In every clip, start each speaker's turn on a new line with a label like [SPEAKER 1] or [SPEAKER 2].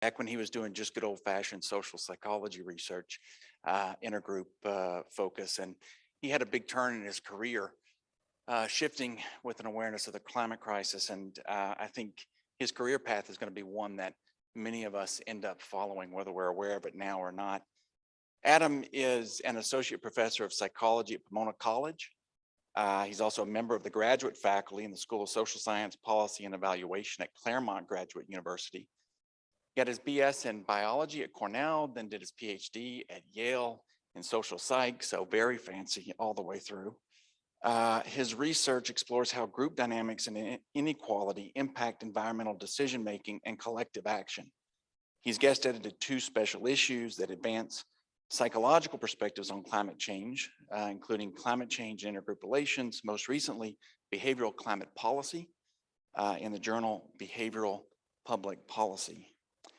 [SPEAKER 1] back when he was doing just good old-fashioned social psychology research, intergroup focus, and he had a big turn in his career, shifting with an awareness of the climate crisis. And I think his career path is going to be one that many of us end up following, whether we're aware of it now or not. Adam is an associate professor of psychology at Pomona College. He's also a member of the graduate faculty in the School of Social Science, Policy, and Evaluation at Claremont Graduate University. He got his BS in biology at Cornell, then did his PhD at Yale in social psych, so very fancy all the way through. His research explores how group dynamics and inequality impact environmental decision-making and collective action. He's guest edited 2 special issues that advance psychological perspectives on climate change, including climate change and intergroup relations, most recently, behavioral climate policy in the journal Behavioral Public Policy.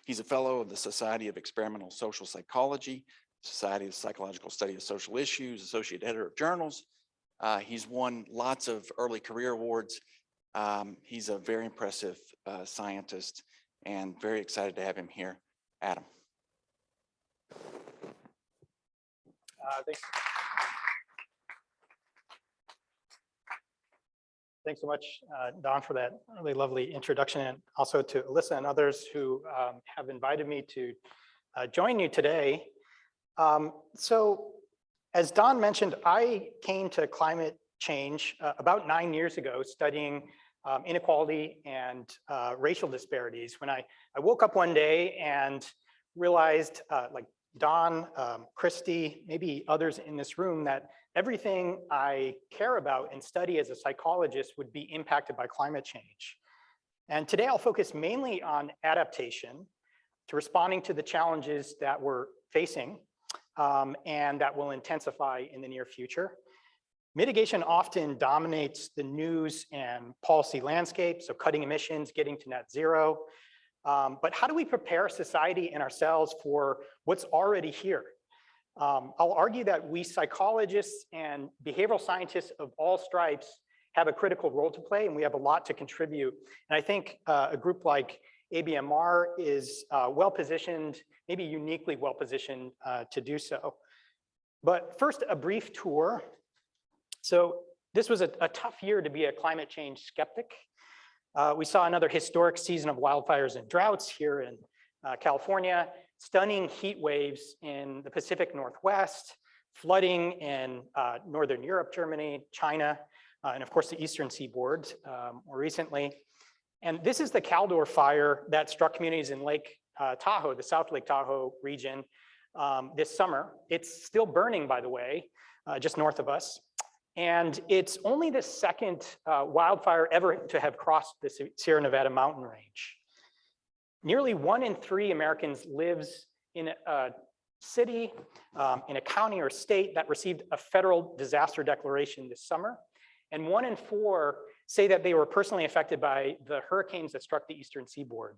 [SPEAKER 1] He's a fellow of the Society of Experimental Social Psychology, Society of Psychological Study of Social Issues, associate editor of journals. He's won lots of early career awards. He's a very impressive scientist and very excited to have him here. Adam.
[SPEAKER 2] Thanks so much, Don, for that really lovely introduction, and also to Alyssa and others who have invited me to join you today. So as Don mentioned, I came to climate change about 9 years ago, studying inequality and racial disparities. When I woke up one day and realized, like Don, Christy, maybe others in this room, that everything I care about and study as a psychologist would be impacted by climate change. And today I'll focus mainly on adaptation, to responding to the challenges that we're facing and that will intensify in the near future. Mitigation often dominates the news and policy landscape, so cutting emissions, getting to net zero. But how do we prepare society and ourselves for what's already here? I'll argue that we psychologists and behavioral scientists of all stripes have a critical role to play, and we have a lot to contribute. And I think a group like ABMR is well-positioned, maybe uniquely well-positioned to do so. But first, a brief tour. So this was a tough year to be a climate change skeptic. We saw another historic season of wildfires and droughts here in California, stunning heat waves in the Pacific Northwest, flooding in Northern Europe, Germany, China, and of course the Eastern Seaboard more recently. And this is the Caldor fire that struck communities in Lake Tahoe, the South Lake Tahoe region this summer. It's still burning, by the way, just north of us. And it's only the second wildfire ever to have crossed the Sierra Nevada mountain range. Nearly 1 in 3 Americans lives in a city, in a county or state that received a federal disaster declaration this summer. And 1 in 4 say that they were personally affected by the hurricanes that struck the Eastern Seaboard.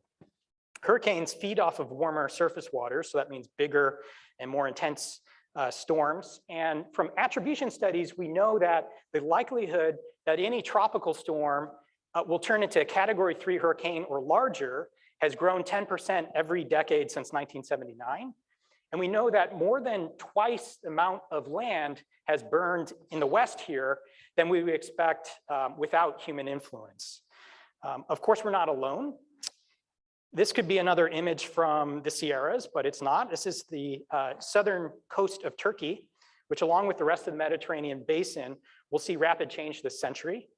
[SPEAKER 2] Hurricanes feed off of warmer surface waters, so that means bigger and more intense storms. And from attribution studies, we know that the likelihood that any tropical storm will turn into a Category 3 hurricane or larger has grown 10% every decade since 1979. And we know that more than twice the amount of land has burned in the West here than we would expect without human influence. Of course, we're not alone. This could be another image from the Sierras, but it's not. This is the southern coast of Turkey, which along with the rest of the Mediterranean basin will see rapid change this century.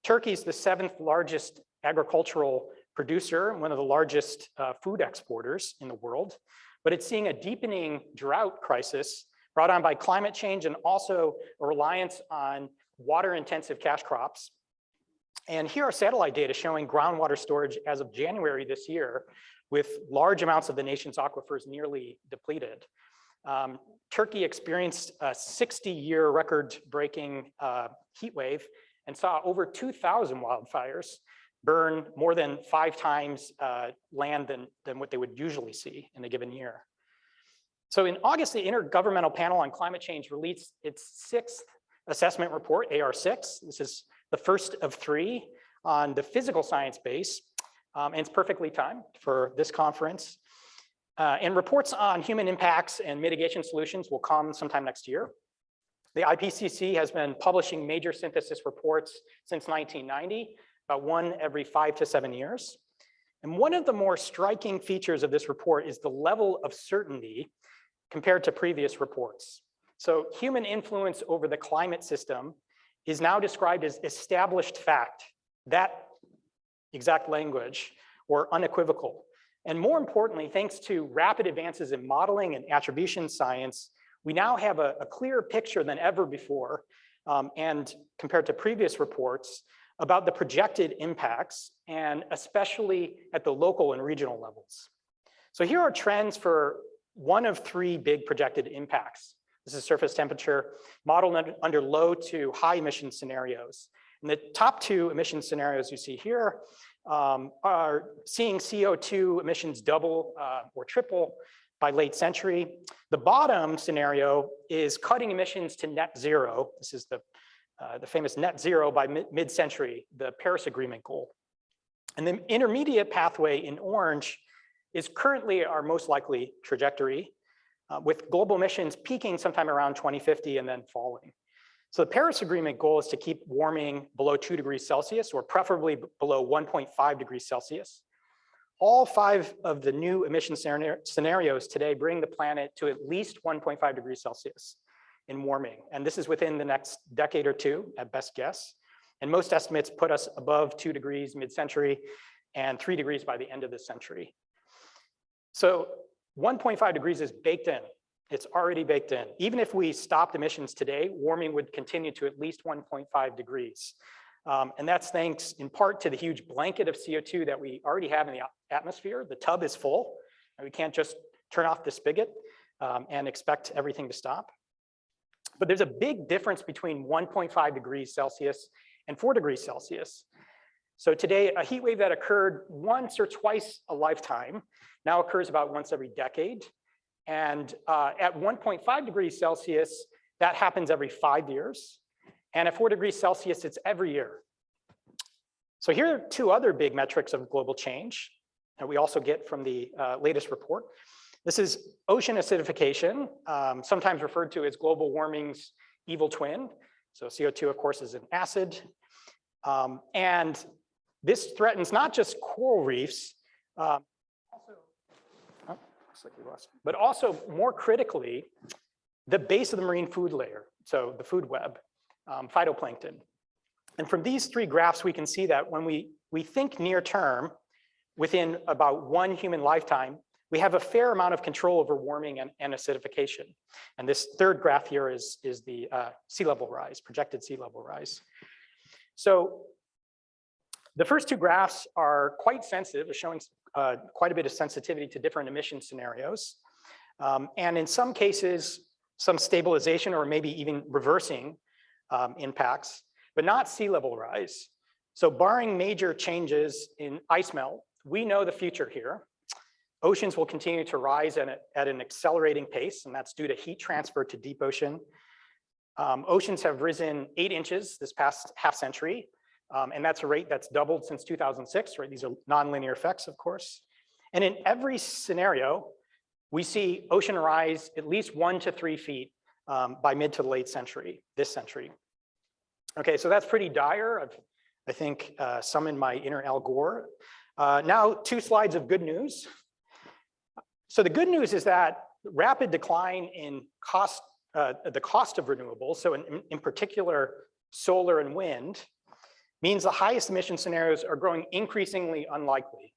[SPEAKER 2] Turkey is the 7th largest agricultural producer and one of the largest food exporters in the world, but it's seeing a deepening drought crisis brought on by climate change and also a reliance on water-intensive cash crops. And here are satellite data showing groundwater storage as of January this year, with large amounts of the nation's aquifers nearly depleted. Turkey experienced a 60-year record-breaking heat wave and saw over 2,000 wildfires burn more than 5 times land than what they would usually see in a given year. So in August, the Intergovernmental Panel on Climate Change released its 6th assessment report, AR6. This is the first of 3 on the physical science base, and it's perfectly timed for this conference. And reports on human impacts and mitigation solutions will come sometime next year. The IPCC has been publishing major synthesis reports since 1990, about one every 5 to 7 years. And one of the more striking features of this report is the level of certainty compared to previous reports. So human influence over the climate system is now described as established fact, that exact language, or unequivocal. And more importantly, thanks to rapid advances in modeling and attribution science, we now have a clearer picture than ever before, and compared to previous reports, about the projected impacts, and especially at the local and regional levels. So here are trends for one of 3 big projected impacts. This is surface temperature modeled under low to high emission scenarios. And the top 2 emission scenarios you see here are seeing CO2 emissions double or triple by late century. The bottom scenario is cutting emissions to net zero. This is the famous net zero by mid-century, the Paris Agreement goal. And the intermediate pathway in orange is currently our most likely trajectory, with global emissions peaking sometime around 2050 and then falling. So the Paris Agreement goal is to keep warming below 2 degrees Celsius, or preferably below 1.5 degrees Celsius. All 5 of the new emission scenarios today bring the planet to at least 1.5 degrees Celsius in warming. And this is within the next decade or 2, at best guess. And most estimates put us above 2 degrees mid-century and 3 degrees by the end of this century. So 1.5 degrees is baked in. It's already baked in. Even if we stopped emissions today, warming would continue to at least 1.5 degrees. And that's thanks in part to the huge blanket of CO2 that we already have in the atmosphere. The tub is full, and we can't just turn off the spigot and expect everything to stop. But there's a big difference between 1.5 degrees Celsius and 4 degrees Celsius. So today, a heat wave that occurred once or twice a lifetime now occurs about once every decade. And at 1.5 degrees Celsius, that happens every 5 years. And at 4 degrees Celsius, it's every year. So here are 2 other big metrics of global change that we also get from the latest report. This is ocean acidification, sometimes referred to as global warming's evil twin. So CO2, of course, is an acid. And this threatens not just coral reefs, but also more critically, the base of the marine food layer, so the food web, phytoplankton. And from these 3 graphs, we can see that when we think near term, within about 1 human lifetime, we have a fair amount of control over warming and acidification. And this 3rd graph here is the sea level rise, projected sea level rise. So the first 2 graphs are quite sensitive, showing quite a bit of sensitivity to different emission scenarios. And in some cases, some stabilization or maybe even reversing impacts, but not sea level rise. So barring major changes in ice melt, we know the future here. Oceans will continue to rise at an accelerating pace, and that's due to heat transfer to deep ocean. Oceans have risen 8 inches this past half century, and that's a rate that's doubled since 2006, right? These are nonlinear effects, of course. And in every scenario, we see ocean rise at least 1 to 3 feet by mid to late century, this century. Okay, so that's pretty dire. I think some in my inner Al Gore. Now, 2 slides of good news. So the good news is that rapid decline in the cost of renewables, so in particular solar and wind, means the highest emission scenarios are growing increasingly unlikely.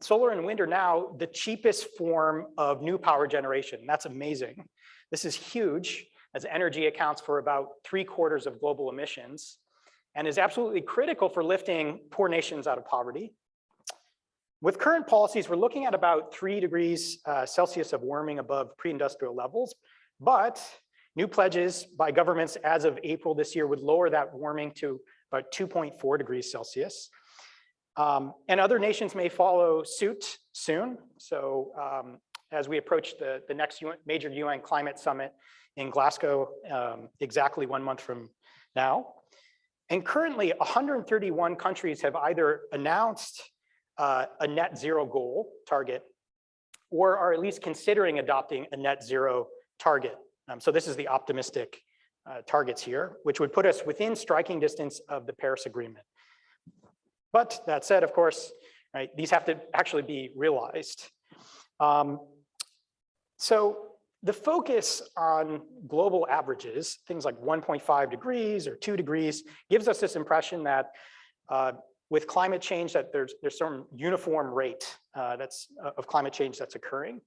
[SPEAKER 2] Solar and wind are now the cheapest form of new power generation. That's amazing. This is huge, as energy accounts for about 3/4 of global emissions and is absolutely critical for lifting poor nations out of poverty. With current policies, we're looking at about 3 degrees Celsius of warming above pre-industrial levels, but new pledges by governments as of April this year would lower that warming to about 2.4 degrees Celsius. And other nations may follow suit soon. So as we approach the next major UN climate summit in Glasgow, exactly 1 month from now. And currently 131 countries have either announced a net zero goal target or are at least considering adopting a net zero target. So this is the optimistic targets here, which would put us within striking distance of the Paris Agreement. But that said, of course, right, these have to actually be realized. So the focus on global averages, things like 1.5 degrees or 2 degrees, gives us this impression that with climate change, that there's some uniform rate of climate change that's occurring.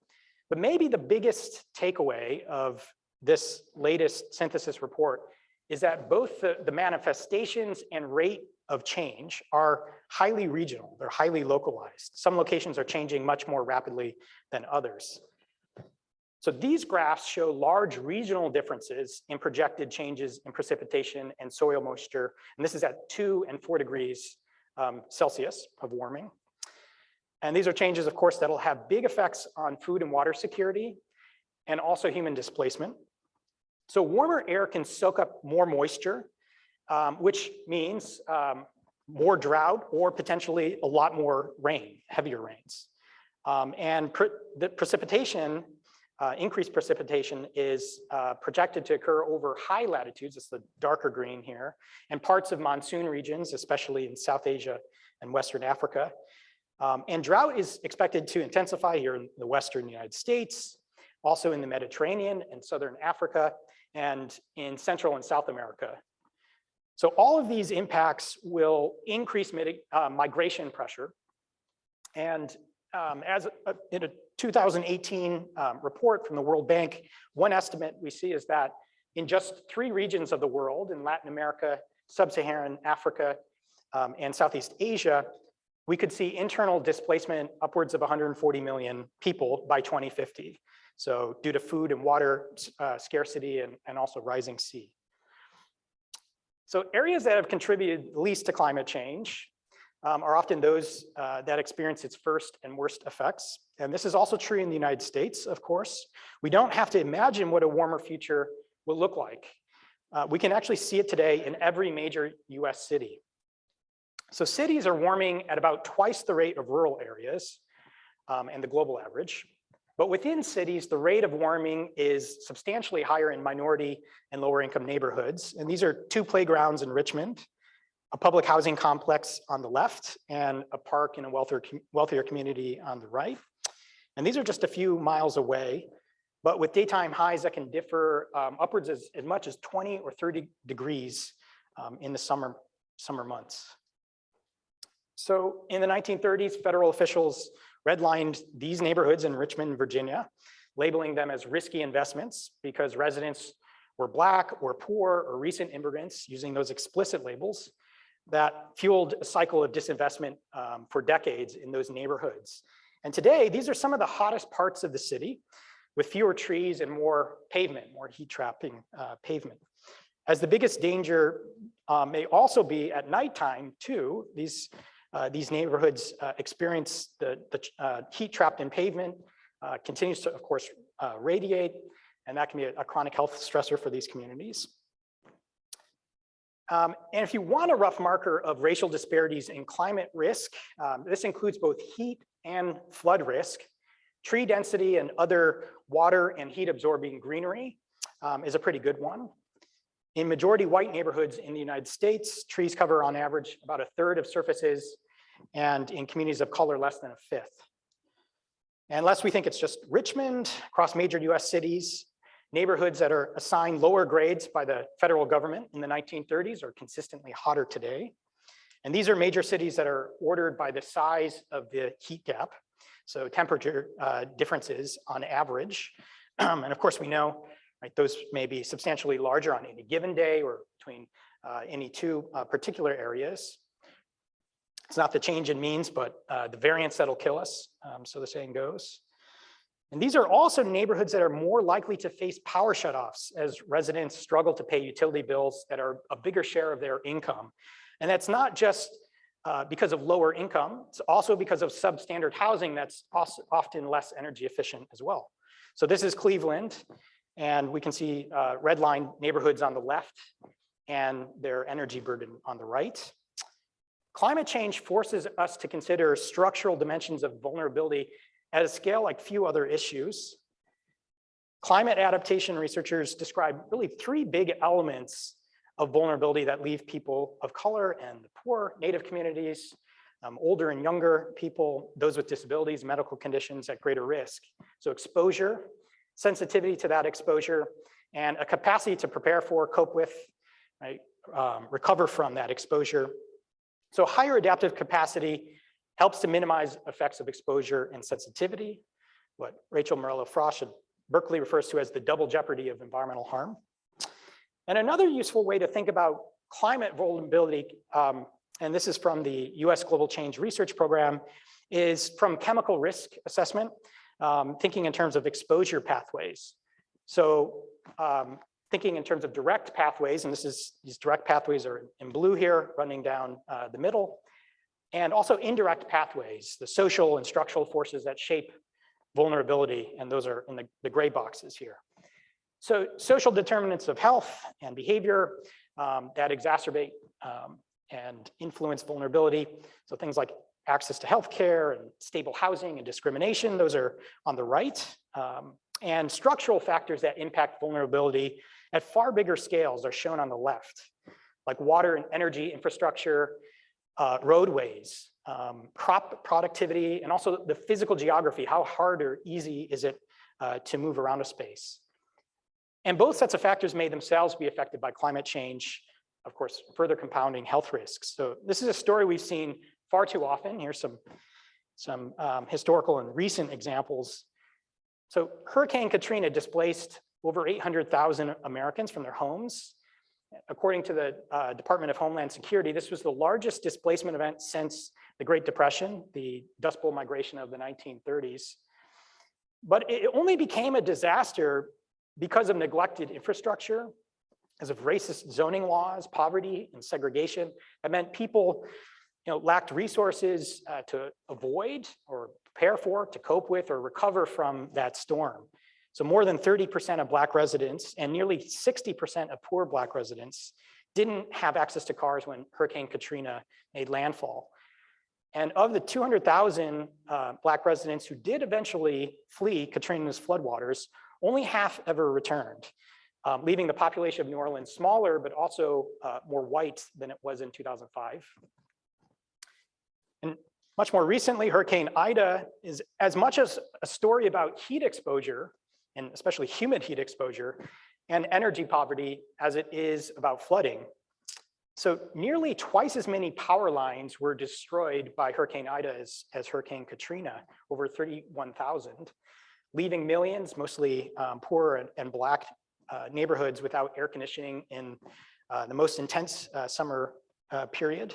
[SPEAKER 2] But maybe the biggest takeaway of this latest synthesis report is that both the manifestations and rate of change are highly regional, they're highly localized. Some locations are changing much more rapidly than others. So these graphs show large regional differences in projected changes in precipitation and soil moisture. And this is at 2 and 4 degrees Celsius of warming. And these are changes, of course, that'll have big effects on food and water security and also human displacement. So warmer air can soak up more moisture, which means more drought or potentially a lot more rain, heavier rains. The precipitation, increased precipitation is projected to occur over high latitudes, it's the darker green here, and parts of monsoon regions, especially in South Asia and Western Africa. And drought is expected to intensify here in the Western United States, also in the Mediterranean and Southern Africa, and in Central and South America. So all of these impacts will increase migration pressure. And in a 2018 report from the World Bank, one estimate we see is that in just 3 regions of the world, in Latin America, Sub-Saharan Africa, and Southeast Asia, we could see internal displacement upwards of 140 million people by 2050. So due to food and water scarcity and also rising sea. So areas that have contributed least to climate change are often those that experience its first and worst effects. And this is also true in the United States, of course. We don't have to imagine what a warmer future will look like. We can actually see it today in every major US city. So cities are warming at about twice the rate of rural areas and the global average. But within cities, the rate of warming is substantially higher in minority and lower income neighborhoods. And these are 2 playgrounds in Richmond, a public housing complex on the left, and a park in a wealthier community on the right. And these are just a few miles away, but with daytime highs that can differ upwards as much as 20 or 30 degrees in the summer months. So in the 1930s, federal officials redlined these neighborhoods in Richmond, Virginia, labeling them as risky investments because residents were Black or poor or recent immigrants, using those explicit labels that fueled a cycle of disinvestment for decades in those neighborhoods. And today, these are some of the hottest parts of the city with fewer trees and more pavement, more heat trapping pavement. As the biggest danger may also be at nighttime too, these neighborhoods experience the heat trapped in pavement, continues to, of course, radiate, and that can be a chronic health stressor for these communities. And if you want a rough marker of racial disparities in climate risk, this includes both heat and flood risk. Tree density and other water and heat absorbing greenery is a pretty good one. In majority white neighborhoods in the United States, trees cover on average about 1/3 of surfaces, and in communities of color, less than 1/5. And unless we think it's just Richmond, across major US cities, neighborhoods that are assigned lower grades by the federal government in the 1930s are consistently hotter today. And these are major cities that are ordered by the size of the heat gap, so temperature differences on average. And of course, we know, right, those may be substantially larger on any given day or between any 2 particular areas. It's not the change in means, but the variance that'll kill us, so the saying goes. And these are also neighborhoods that are more likely to face power shutoffs as residents struggle to pay utility bills that are a bigger share of their income. And that's not just because of lower income, it's also because of substandard housing that's also often less energy efficient as well. So this is Cleveland, and we can see red line neighborhoods on the left and their energy burden on the right. Climate change forces us to consider structural dimensions of vulnerability at a scale like few other issues. Climate adaptation researchers describe really three big elements of vulnerability that leave people of color and the poor, Native communities, older and younger people, those with disabilities, medical conditions at greater risk. So exposure, sensitivity to that exposure, and a capacity to prepare for, cope with, right, recover from that exposure. So higher adaptive capacity helps to minimize effects of exposure and sensitivity, what Rachel Morello-Frosch at Berkeley refers to as the double jeopardy of environmental harm. And another useful way to think about climate vulnerability, and this is from the US Global Change Research Program, is from chemical risk assessment, thinking in terms of exposure pathways. So thinking in terms of direct pathways, and these direct pathways are in blue here, running down the middle, and also indirect pathways, the social and structural forces that shape vulnerability, and those are in the gray boxes here. So social determinants of health and behavior that exacerbate and influence vulnerability. So things like access to healthcare and stable housing and discrimination, those are on the right. And structural factors that impact vulnerability at far bigger scales are shown on the left, like water and energy infrastructure, roadways, crop productivity, and also the physical geography. How hard or easy is it to move around a space? And both sets of factors may themselves be affected by climate change, of course, further compounding health risks. So this is a story we've seen far too often. Here's some historical and recent examples. So Hurricane Katrina displaced over 800,000 Americans from their homes. According to the Department of Homeland Security, this was the largest displacement event since the Great Depression, the Dust Bowl migration of the 1930s. But it only became a disaster because of neglected infrastructure, because of racist zoning laws, poverty, and segregation. That meant people lacked resources to avoid or prepare for, to cope with, or recover from that storm. So more than 30% of Black residents and nearly 60% of poor Black residents didn't have access to cars when Hurricane Katrina made landfall. And of the 200,000 Black residents who did eventually flee Katrina's floodwaters, only half ever returned, leaving the population of New Orleans smaller, but also more white than it was in 2005. And much more recently, Hurricane Ida is as much as a story about heat exposure, and especially humid heat exposure, and energy poverty as it is about flooding. So nearly twice as many power lines were destroyed by Hurricane Ida as Hurricane Katrina, over 31,000, leaving millions, mostly poor and Black neighborhoods without air conditioning in the most intense summer period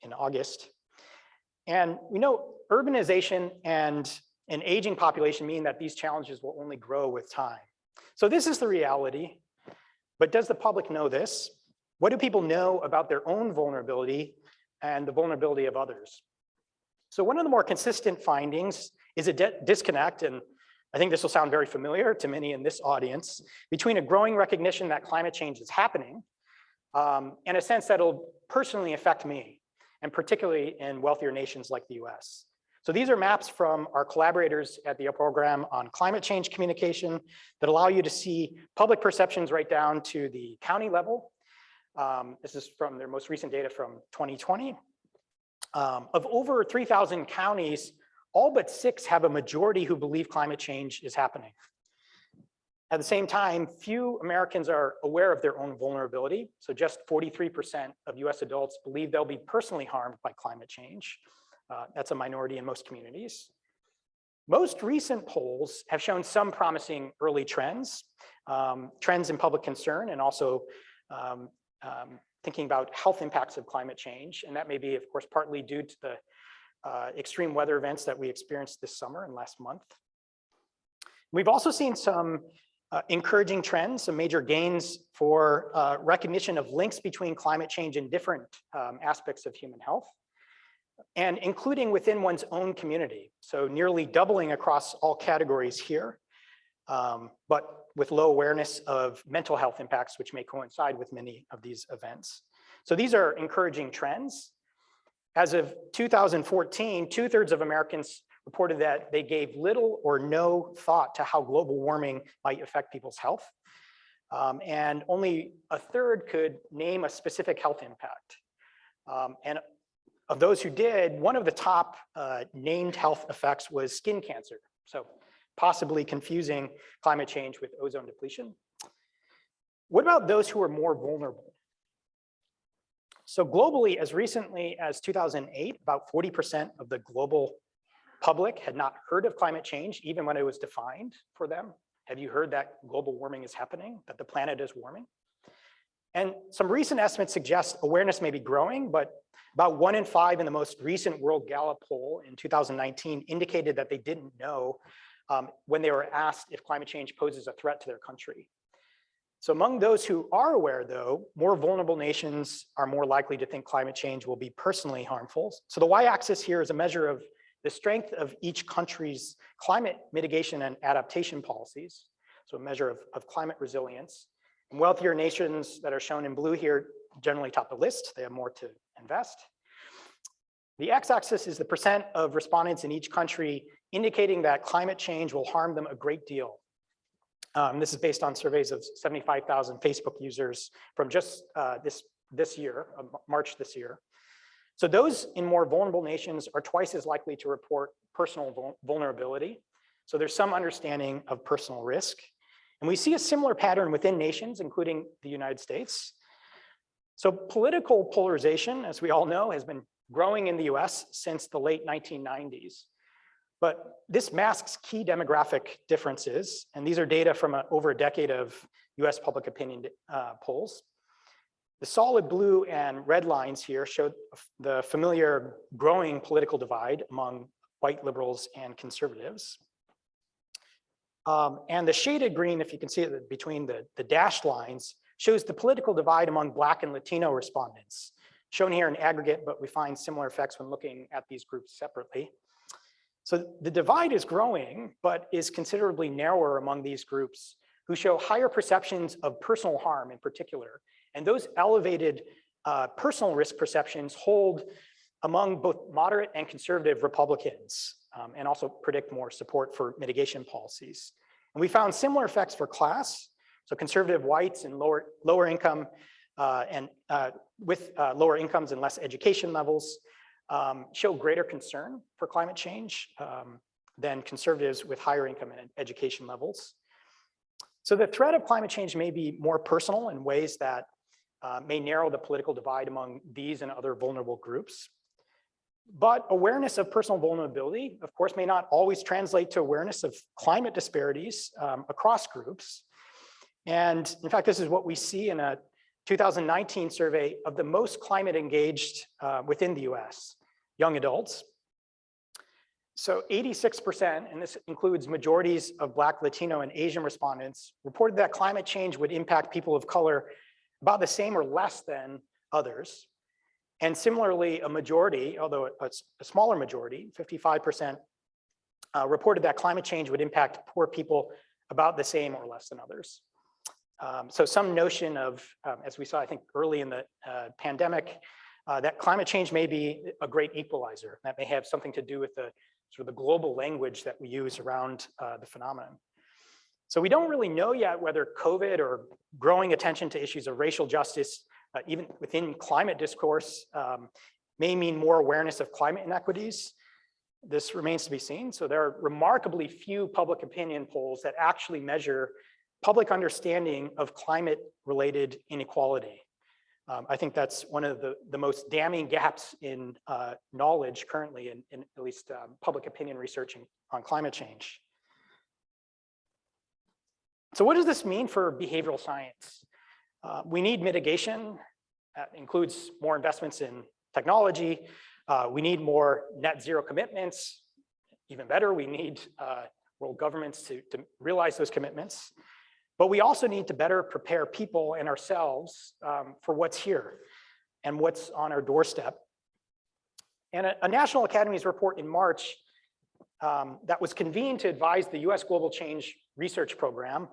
[SPEAKER 2] in August. And we know urbanization and an aging population mean that these challenges will only grow with time. So this is the reality, but does the public know this? What do people know about their own vulnerability and the vulnerability of others? So one of the more consistent findings is a disconnect, and I think this will sound very familiar to many in this audience, between a growing recognition that climate change is happening and a sense that it'll personally affect me, and particularly in wealthier nations like the US. So these are maps from our collaborators at the program on climate change communication that allow you to see public perceptions right down to the county level. This is from their most recent data from 2020. Of over 3,000 counties, all but 6 have a majority who believe climate change is happening. At the same time, few Americans are aware of their own vulnerability. So just 43% of US adults believe they'll be personally harmed by climate change. That's a minority in most communities. Most recent polls have shown some promising early trends, trends in public concern, and also thinking about health impacts of climate change. And that may be, of course, partly due to the extreme weather events that we experienced this summer and last month. We've also seen some encouraging trends, some major gains for recognition of links between climate change and different aspects of human health, and including within one's own community. So nearly doubling across all categories here, but with low awareness of mental health impacts, which may coincide with many of these events. So these are encouraging trends. As of 2014, 2/3 of Americans reported that they gave little or no thought to how global warming might affect people's health. And only a third could name a specific health impact. And of those who did, one of the top named health effects was skin cancer. So possibly confusing climate change with ozone depletion. What about those who are more vulnerable? So globally, as recently as 2008, about 40% of the global public had not heard of climate change, even when it was defined for them. Have you heard that global warming is happening, that the planet is warming? And some recent estimates suggest awareness may be growing, but about 1 in 5 in the most recent World Gallup poll in 2019 indicated that they didn't know when they were asked if climate change poses a threat to their country. So among those who are aware, though, more vulnerable nations are more likely to think climate change will be personally harmful. So the y-axis here is a measure of the strength of each country's climate mitigation and adaptation policies, so a measure of climate resilience. And wealthier nations that are shown in blue here generally top the list. They have more to invest. The x-axis is the percent of respondents in each country indicating that climate change will harm them a great deal. This is based on surveys of 75,000 Facebook users from just this year, March this year. So those in more vulnerable nations are twice as likely to report personal vulnerability. So there's some understanding of personal risk. And we see a similar pattern within nations, including the United States. So political polarization, as we all know, has been growing in the US since the late 1990s. But this masks key demographic differences. And these are data from over a decade of US public opinion polls. The solid blue and red lines here show the familiar growing political divide among white liberals and conservatives. And the shaded green, if you can see it between the dashed lines, shows the political divide among Black and Latino respondents, shown here in aggregate, but we find similar effects when looking at these groups separately. So the divide is growing, but is considerably narrower among these groups who show higher perceptions of personal harm in particular. And those elevated personal risk perceptions hold among both moderate and conservative Republicans, and also predict more support for mitigation policies. And we found similar effects for class. So conservative whites and lower income with lower incomes and less education levels show greater concern for climate change than conservatives with higher income and education levels. So the threat of climate change may be more personal in ways that may narrow the political divide among these and other vulnerable groups. But awareness of personal vulnerability, of course, may not always translate to awareness of climate disparities across groups. And in fact, this is what we see in a 2019 survey of the most climate engaged within the US, young adults. So 86%, and this includes majorities of Black, Latino, and Asian respondents, reported that climate change would impact people of color about the same or less than others. And similarly, a majority, although a smaller majority, 55%, reported that climate change would impact poor people about the same or less than others. So some notion of, as we saw, I think, early in the pandemic, that climate change may be a great equalizer. That may have something to do with the sort of the global language that we use around the phenomenon. So we don't really know yet whether COVID or growing attention to issues of racial justice, even within climate discourse, may mean more awareness of climate inequities. This remains to be seen. So there are remarkably few public opinion polls that actually measure public understanding of climate-related inequality. I think that's one of the most damning gaps in knowledge currently in at least public opinion research on climate change. So what does this mean for behavioral science? We need mitigation. That includes more investments in technology. We need more net zero commitments. Even better, we need world governments to realize those commitments. But we also need to better prepare people and ourselves for what's here and what's on our doorstep. And a National Academies report in March that was convened to advise the US Global Change Research Program,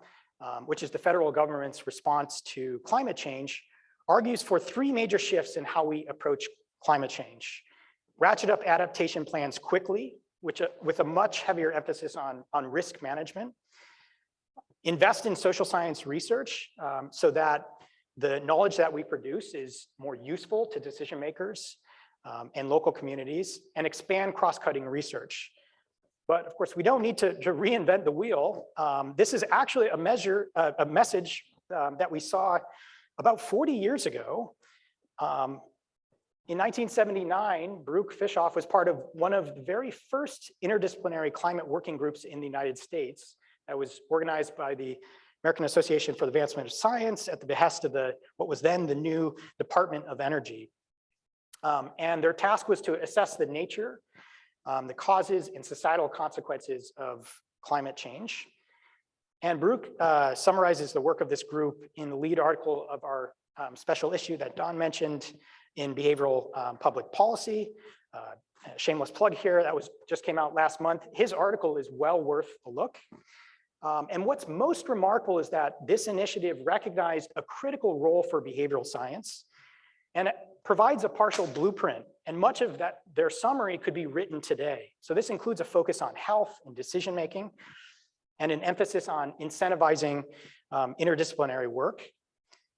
[SPEAKER 2] which is the federal government's response to climate change, argues for 3 major shifts in how we approach climate change. Ratchet up adaptation plans quickly, with a much heavier emphasis on risk management. Invest in social science research so that the knowledge that we produce is more useful to decision makers and local communities, and expand cross-cutting research. But of course, we don't need to reinvent the wheel. This is actually a message that we saw about 40 years ago. In 1979, Baruch Fishoff was part of one of the very first interdisciplinary climate working groups in the United States that was organized by the American Association for the Advancement of Science at the behest of what was then the new Department of Energy. And their task was to assess the nature, the causes and societal consequences of climate change. And Baruch summarizes the work of this group in the lead article of our special issue that Don mentioned in Behavioral Public Policy. Shameless plug here, that just came out last month. His article is well worth a look. And what's most remarkable is that this initiative recognized a critical role for behavioral science, and it provides a partial blueprint. And much of their summary could be written today. So this includes a focus on health and decision-making, and an emphasis on incentivizing interdisciplinary work.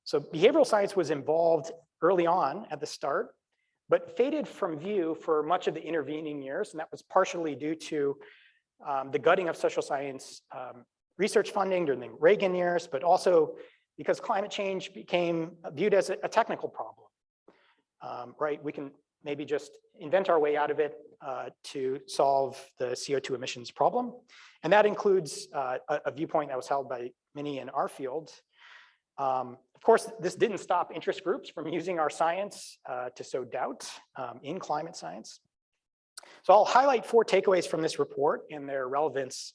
[SPEAKER 2] So behavioral science was involved early on at the start, but faded from view for much of the intervening years. And that was partially due to the gutting of social science research funding during the Reagan years, but also because climate change became viewed as a technical problem, right? We can maybe just invent our way out of it to solve the CO2 emissions problem. And that includes a viewpoint that was held by many in our field. Of course, this didn't stop interest groups from using our science to sow doubt in climate science. So I'll highlight 4 takeaways from this report and their relevance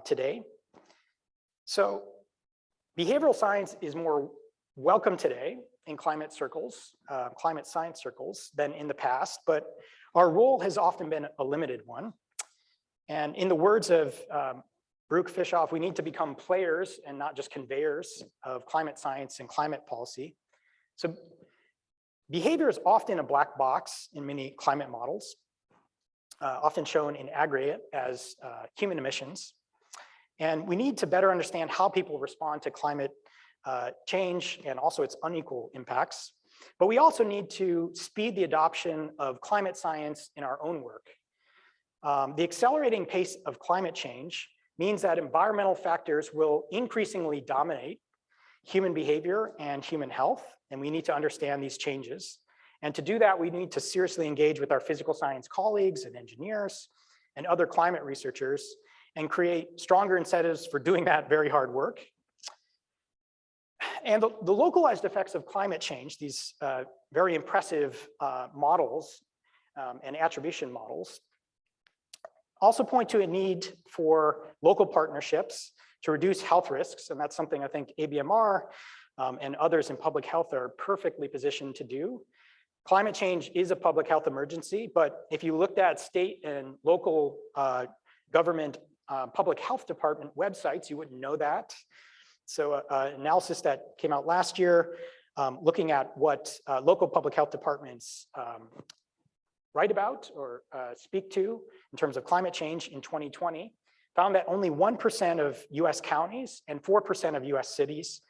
[SPEAKER 2] today. So behavioral science is more welcome today in climate circles, climate science circles, than in the past, but our role has often been a limited one. And in the words of Baruch Fishoff, we need to become players and not just conveyors of climate science and climate policy. So behavior is often a black box in many climate models, often shown in aggregate as human emissions. And we need to better understand how people respond to climate change and also its unequal impacts. But we also need to speed the adoption of climate science in our own work. The accelerating pace of climate change means that environmental factors will increasingly dominate human behavior and human health, and we need to understand these changes. And to do that, we need to seriously engage with our physical science colleagues and engineers and other climate researchers and create stronger incentives for doing that very hard work. And the localized effects of climate change, these very impressive models and attribution models, also point to a need for local partnerships to reduce health risks. And that's something I think ABMR and others in public health are perfectly positioned to do. Climate change is a public health emergency, but if you looked at state and local government public health department websites, you wouldn't know that. So an analysis that came out last year, looking at what local public health departments write about or speak to in terms of climate change in 2020, found that only 1% of US counties and 4% of US cities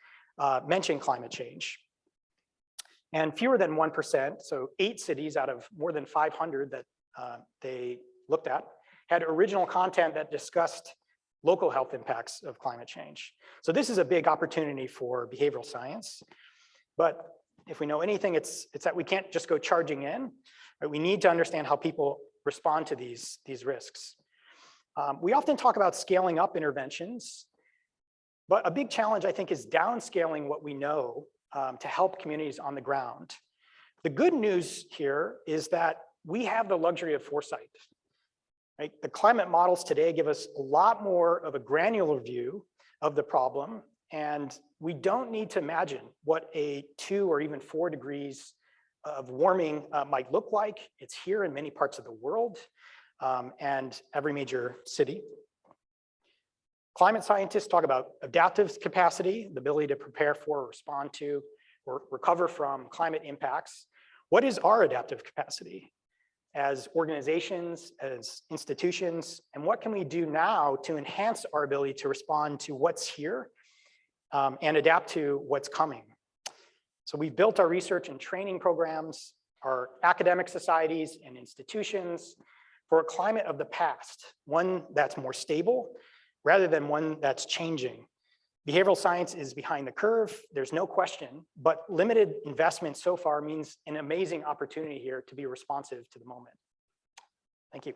[SPEAKER 2] mention climate change. And fewer than 1%, so 8 cities out of more than 500 that they looked at, had original content that discussed local health impacts of climate change. So this is a big opportunity for behavioral science. But if we know anything, it's that we can't just go charging in. Right? We need to understand how people respond to these risks. We often talk about scaling up interventions, but a big challenge, I think, is downscaling what we know to help communities on the ground. The good news here is that we have the luxury of foresight. Right? The climate models today give us a lot more of a granular view of the problem, and we don't need to imagine what a 2 or even 4 degrees of warming might look like. It's here in many parts of the world and every major city. Climate scientists talk about adaptive capacity, the ability to prepare for, respond to, or recover from climate impacts. What is our adaptive capacity? as organizations, as institutions, and what can we do now to enhance our ability to respond to what's here and adapt to what's coming. So we've built our research and training programs, our academic societies and institutions for a climate of the past, one that's more stable rather than one that's changing. Behavioral science is behind the curve, there's no question, but limited investment so far means an amazing opportunity here to be responsive to the moment. Thank you.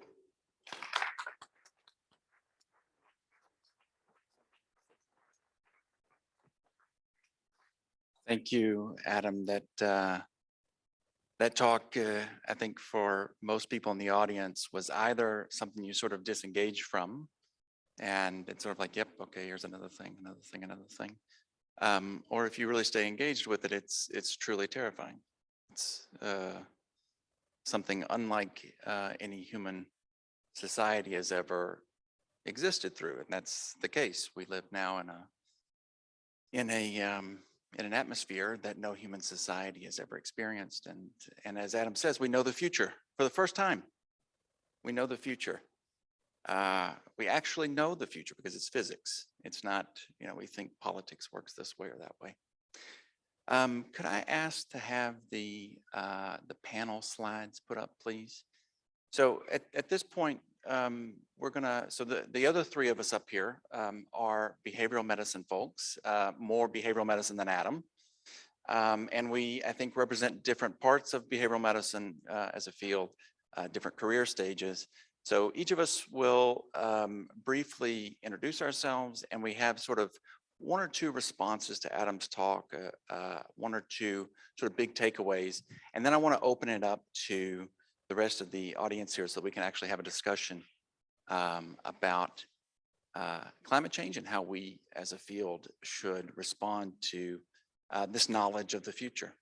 [SPEAKER 1] Thank you, Adam. That talk, I think for most people in the audience was either something you sort of disengaged from, and it's sort of like, yep, okay, here's another thing, another thing, another thing. Or if you really stay engaged with it, it's truly terrifying. It's something unlike any human society has ever existed through, and that's the case. We live now in an atmosphere that no human society has ever experienced, and as Adam says, we know the future for the first time. We know the future. We actually know the future because it's physics. It's not, we think politics works this way or that way. Could I ask to have the panel slides put up, please? So at this point, so the other three of us up here are behavioral medicine folks, more behavioral medicine than Adam. And we, I think, represent different parts of behavioral medicine as a field, different career stages. So each of us will briefly introduce ourselves, and we have sort of one or two responses to Adam's talk, one or two sort of big takeaways. And then I want to open it up to the rest of the audience here so that we can actually have a discussion about climate change and how we as a field should respond to this knowledge of the future.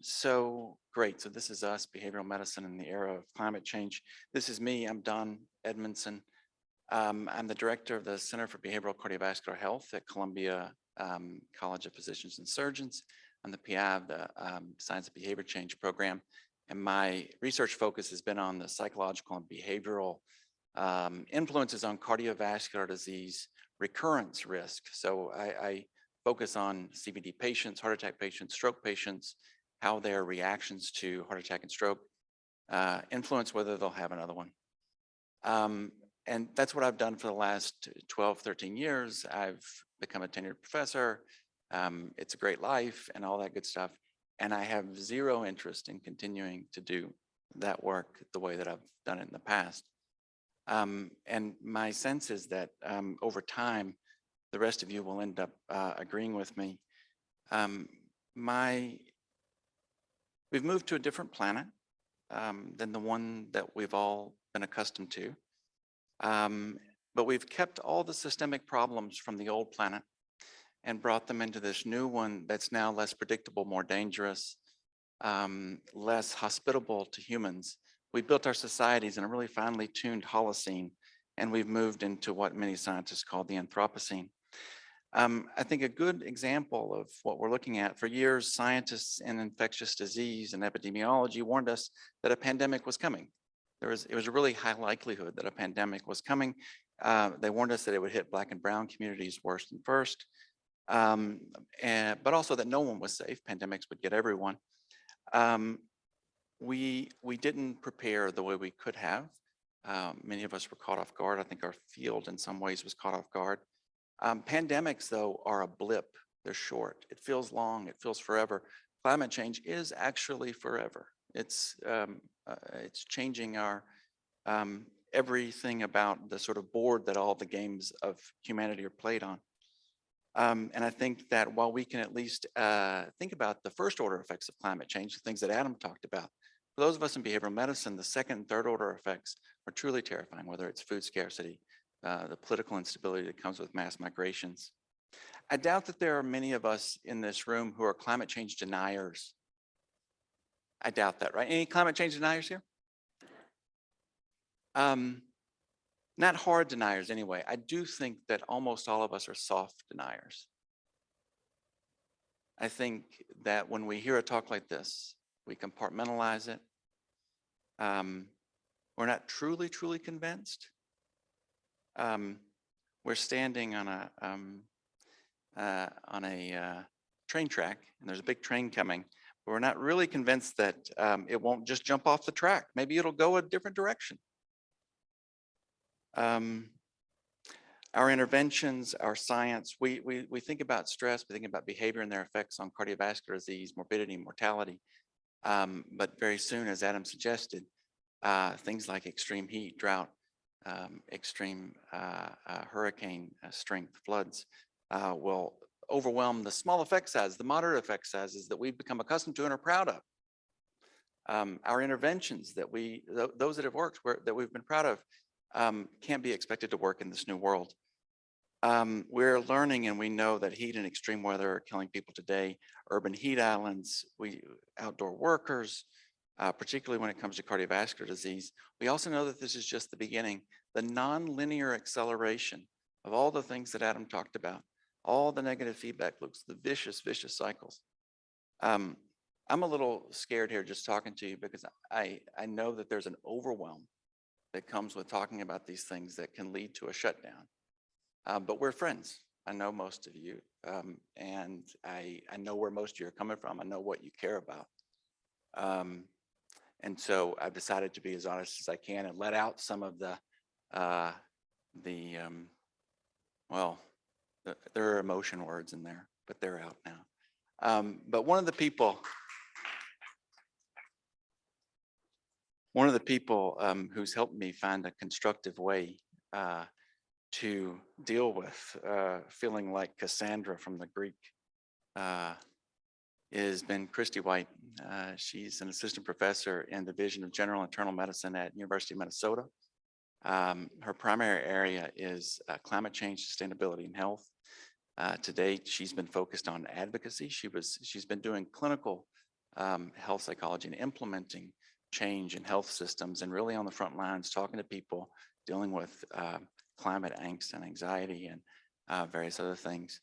[SPEAKER 1] So great, so this is us, behavioral medicine in the era of climate change. This is me, I'm Don Edmondson. I'm the director of the Center for Behavioral Cardiovascular Health at Columbia College of Physicians and Surgeons. I'm the PI of the Science of Behavior Change program. And my research focus has been on the psychological and behavioral influences on cardiovascular disease recurrence risk. So I focus on CVD patients, heart attack patients, stroke patients, how their reactions to heart attack and stroke influence whether they'll have another one. And that's what I've done for the last 12, 13 years. I've become a tenured professor. It's a great life and all that good stuff. And I have zero interest in continuing to do that work the way that I've done it in the past. And my sense is that over time, the rest of you will end up agreeing with me. We've moved to a different planet than the one that we've all been accustomed to. But we've kept all the systemic problems from the old planet and brought them into this new one that's now less predictable, more dangerous, less hospitable to humans. We built our societies in a really finely tuned Holocene, and we've moved into what many scientists call the Anthropocene. I think a good example of what we're looking at, for years, scientists in infectious disease and epidemiology warned us that a pandemic was coming. It was a really high likelihood that a pandemic was coming. They warned us that it would hit Black and brown communities worse than first, but also that no one was safe. Pandemics would get everyone. We didn't prepare the way we could have. Many of us were caught off guard. I think our field in some ways was caught off guard. Pandemics, though, are a blip. They're short. It feels long. It feels forever. Climate change is actually forever. It's changing our everything about the sort of board that all the games of humanity are played on. And I think that while we can at least think about the first order effects of climate change, the things that Adam talked about, for those of us in behavioral medicine, the second and third order effects are truly terrifying, whether it's food scarcity, the political instability that comes with mass migrations. I doubt that there are many of us in this room who are climate change deniers. I doubt that, right? Any climate change deniers here? Not hard deniers anyway. I do think that almost all of us are soft deniers. I think that when we hear a talk like this, we compartmentalize it. we're not truly convinced. We're standing on a train track, and there's a big train coming. But we're not really convinced that it won't just jump off the track. Maybe it'll go a different direction. Our interventions, our science, we think about stress, we think about behavior and their effects on cardiovascular disease, morbidity, mortality. But very soon, as Adam suggested, things like extreme heat, drought, extreme hurricane strength floods will overwhelm the small effect size, the moderate effect sizes that we've become accustomed to and are proud of. Our interventions that those that have worked, that we've been proud of, can't be expected to work in this new world. We're learning, and we know that heat and extreme weather are killing people today. Urban heat islands, outdoor workers, particularly when it comes to cardiovascular disease. We also know that this is just the beginning. The nonlinear acceleration of all the things that Adam talked about, all the negative feedback loops, the vicious cycles. I'm a little scared here just talking to you because I know that there's an overwhelm that comes with talking about these things that can lead to a shutdown. But we're friends. I know most of you, and I know where most of you are coming from. I know what you care about. And so I've decided to be as honest as I can and let out some of well, there are emotion words in there, but they're out now. But one of the people who's helped me find a constructive way to deal with feeling like Cassandra from the Greek has been Christy White. She's an assistant professor in the Division of General Internal Medicine at University of Minnesota. Her primary area is climate change, sustainability, and health. To date, she's been focused on advocacy. She's been doing clinical health psychology and implementing change in health systems, and really on the front lines, talking to people dealing with climate angst and anxiety and various other things.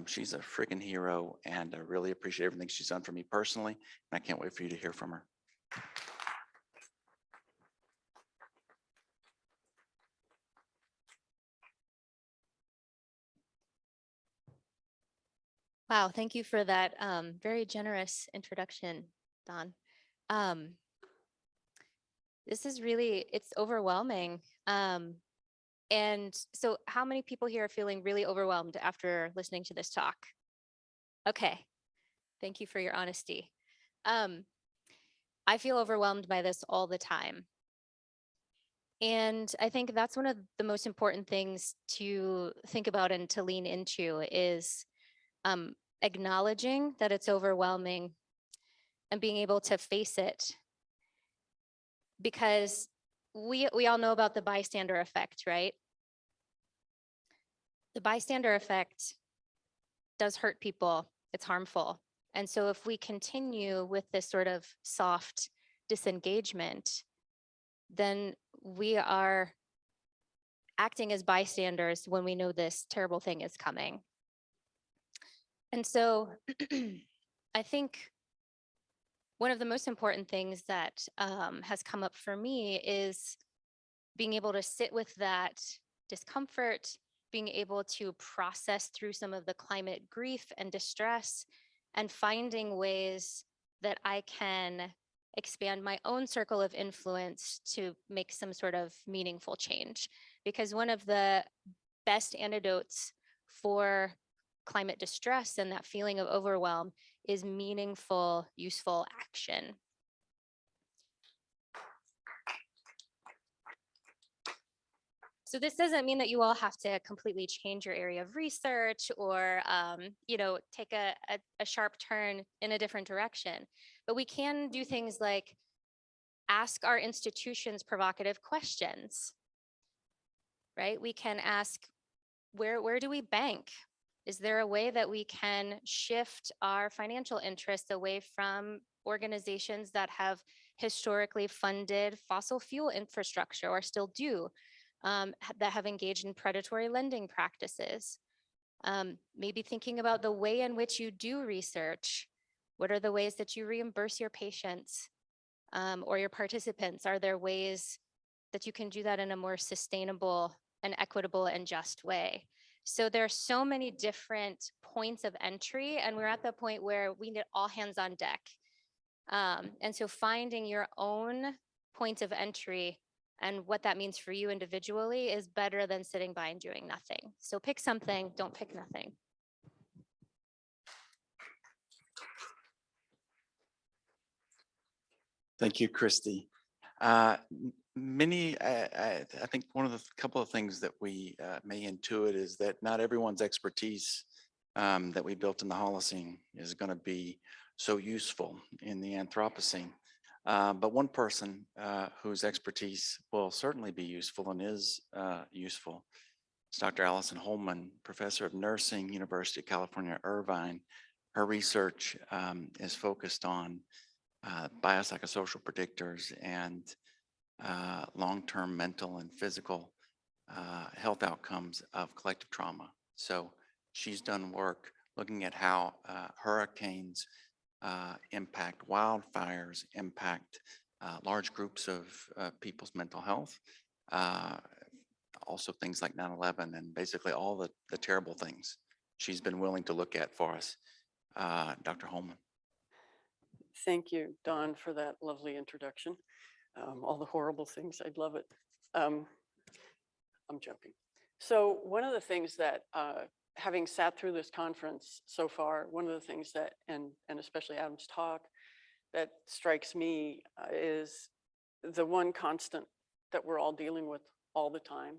[SPEAKER 1] She's a freaking hero, and I really appreciate everything she's done for me personally, and I can't wait for you to hear from her.
[SPEAKER 3] Wow, thank you for that very generous introduction, Don. This is really, it's overwhelming. And so how many people here are feeling really overwhelmed after listening to this talk? Okay, thank you for your honesty. I feel overwhelmed by this all the time. And I think that's one of the most important things to think about and to lean into is acknowledging that it's overwhelming and being able to face it. Because we all know about the bystander effect, right? The bystander effect does hurt people. It's harmful. And so if we continue with this sort of soft disengagement, then we are acting as bystanders when we know this terrible thing is coming. And so I think one of the most important things that has come up for me is being able to sit with that discomfort, being able to process through some of the climate grief and distress, and finding ways that I can expand my own circle of influence to make some sort of meaningful change. Because one of the best antidotes for climate distress and that feeling of overwhelm is meaningful, useful action. So this doesn't mean that you all have to completely change your area of research or, take a sharp turn in a different direction. But we can do things like ask our institutions provocative questions, right? We can ask, where do we bank? Is there a way that we can shift our financial interests away from organizations that have historically funded fossil fuel infrastructure or still do, that have engaged in predatory lending practices? Maybe thinking about the way in which you do research. What are the ways that you reimburse your patients? or your participants? Are there ways that you can do that in a more sustainable and equitable and just way? So there are so many different points of entry, and we're at the point where we need all hands on deck. And so finding your own point of entry and what that means for you individually is better than sitting by and doing nothing. So pick something, don't pick nothing.
[SPEAKER 1] Thank you, Christy. I think one of the couple of things that we may intuit is that not everyone's expertise that we built in the Holocene is going to be so useful in the Anthropocene. But one person whose expertise will certainly be useful and is useful is Dr. Allison Holman, professor of nursing, University of California, Irvine. Her research is focused on biopsychosocial predictors and long-term mental and physical health outcomes of collective trauma. So she's done work looking at how hurricanes impact wildfires, impact large groups of people's mental health, also things like 9/11 and basically all the terrible things she's been willing to look at for us. Dr. Holman.
[SPEAKER 4] Thank you, Don, for that lovely introduction. All the horrible things, I'd love it. I'm joking. So one of the things that, having sat through this conference so far, one of the things that, and especially Adam's talk, that strikes me is the one constant that we're all dealing with all the time,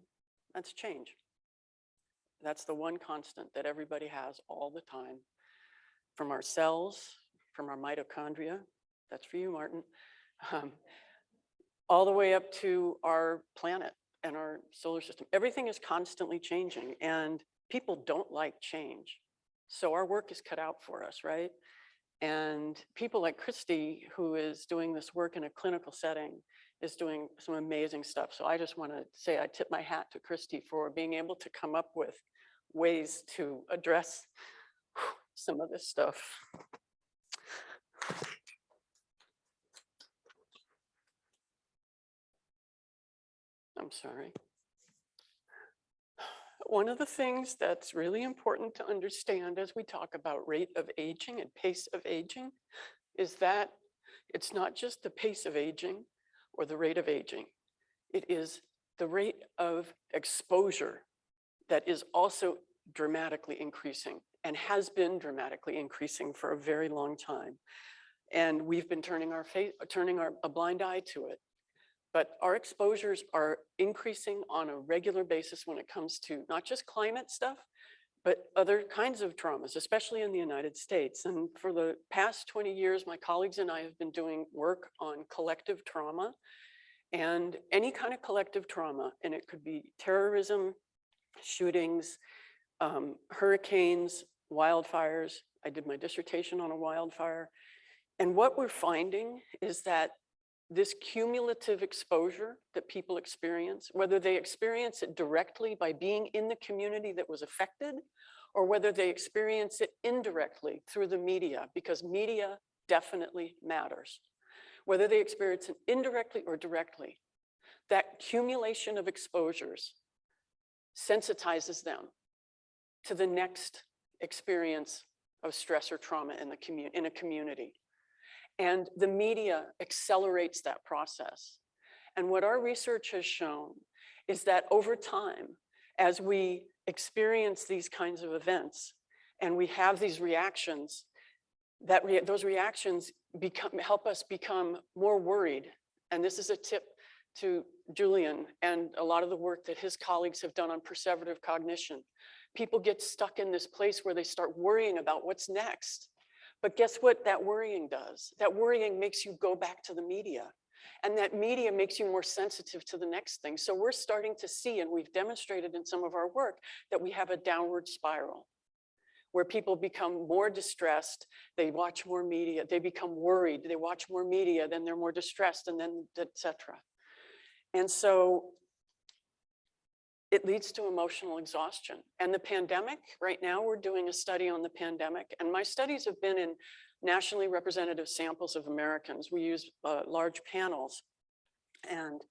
[SPEAKER 4] that's change. That's the one constant that everybody has all the time, from our cells, from our mitochondria, that's for you, Martin, all the way up to our planet and our solar system. Everything is constantly changing, and people don't like change. So our work is cut out for us, right? And people like Christy, who is doing this work in a clinical setting, is doing some amazing stuff. So I just want to say I tip my hat to Christy for being able to come up with ways to address some of this stuff. I'm sorry. One of the things that's really important to understand as we talk about rate of aging and pace of aging is that it's not just the pace of aging or the rate of aging. It is the rate of exposure that is also dramatically increasing and has been dramatically increasing for a very long time. And we've been turning a blind eye to it. But our exposures are increasing on a regular basis when it comes to not just climate stuff, but other kinds of traumas, especially in the United States. And for the past 20 years, my colleagues and I have been doing work on collective trauma, and any kind of collective trauma, and it could be terrorism, shootings, hurricanes, wildfires. I did my dissertation on a wildfire. And what we're finding is that this cumulative exposure that people experience, whether they experience it directly by being in the community that was affected, or whether they experience it indirectly through the media, because media definitely matters. Whether they experience it indirectly or directly, that accumulation of exposures sensitizes them to the next experience of stress or trauma in a community. And the media accelerates that process. And what our research has shown is that over time, as we experience these kinds of events and we have these reactions, those reactions help us become more worried. And this is a tip to Julian and a lot of the work that his colleagues have done on perseverative cognition. People get stuck in this place where they start worrying about what's next. But guess what that worrying does? That worrying makes you go back to the media, and that media makes you more sensitive to the next thing. So we're starting to see, and we've demonstrated in some of our work, that we have a downward spiral where people become more distressed, they watch more media, they become worried, they watch more media, then they're more distressed, and then et cetera. And so it leads to emotional exhaustion. And the pandemic, right now we're doing a study on the pandemic, and my studies have been in nationally representative samples of Americans. We use large panels. And,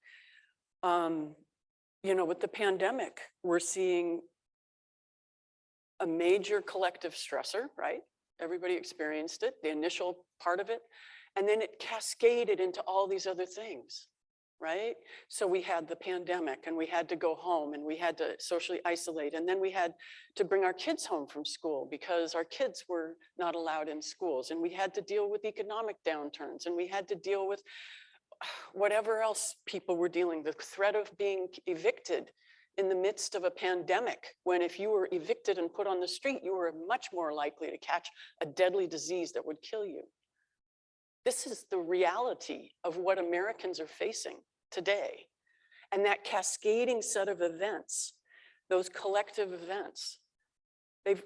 [SPEAKER 4] you know, with the pandemic, we're seeing a major collective stressor, right? Everybody experienced it, the initial part of it, and then it cascaded into all these other things, right? So we had the pandemic and we had to go home and we had to socially isolate. And then we had to bring our kids home from school because our kids were not allowed in schools. And we had to deal with economic downturns and we had to deal with whatever else people were dealing, the threat of being evicted in the midst of a pandemic, when if you were evicted and put on the street, you were much more likely to catch a deadly disease that would kill you. This is the reality of what Americans are facing today. And that cascading set of events, those collective events, they've,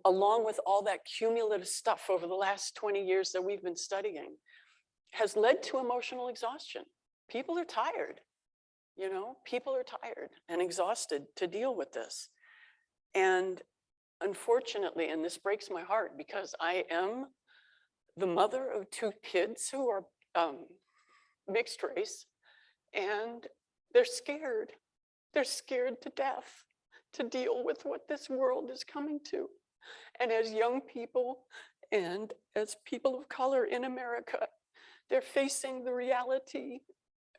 [SPEAKER 4] along with all that cumulative stuff over the last 20 years that we've been studying, has led to emotional exhaustion. People are tired. You know, people are tired and exhausted to deal with this. And unfortunately, and this breaks my heart because I am the mother of 2 kids who are mixed race, and they're scared. They're scared to death to deal with what this world is coming to. And as young people and as people of color in America, they're facing the reality,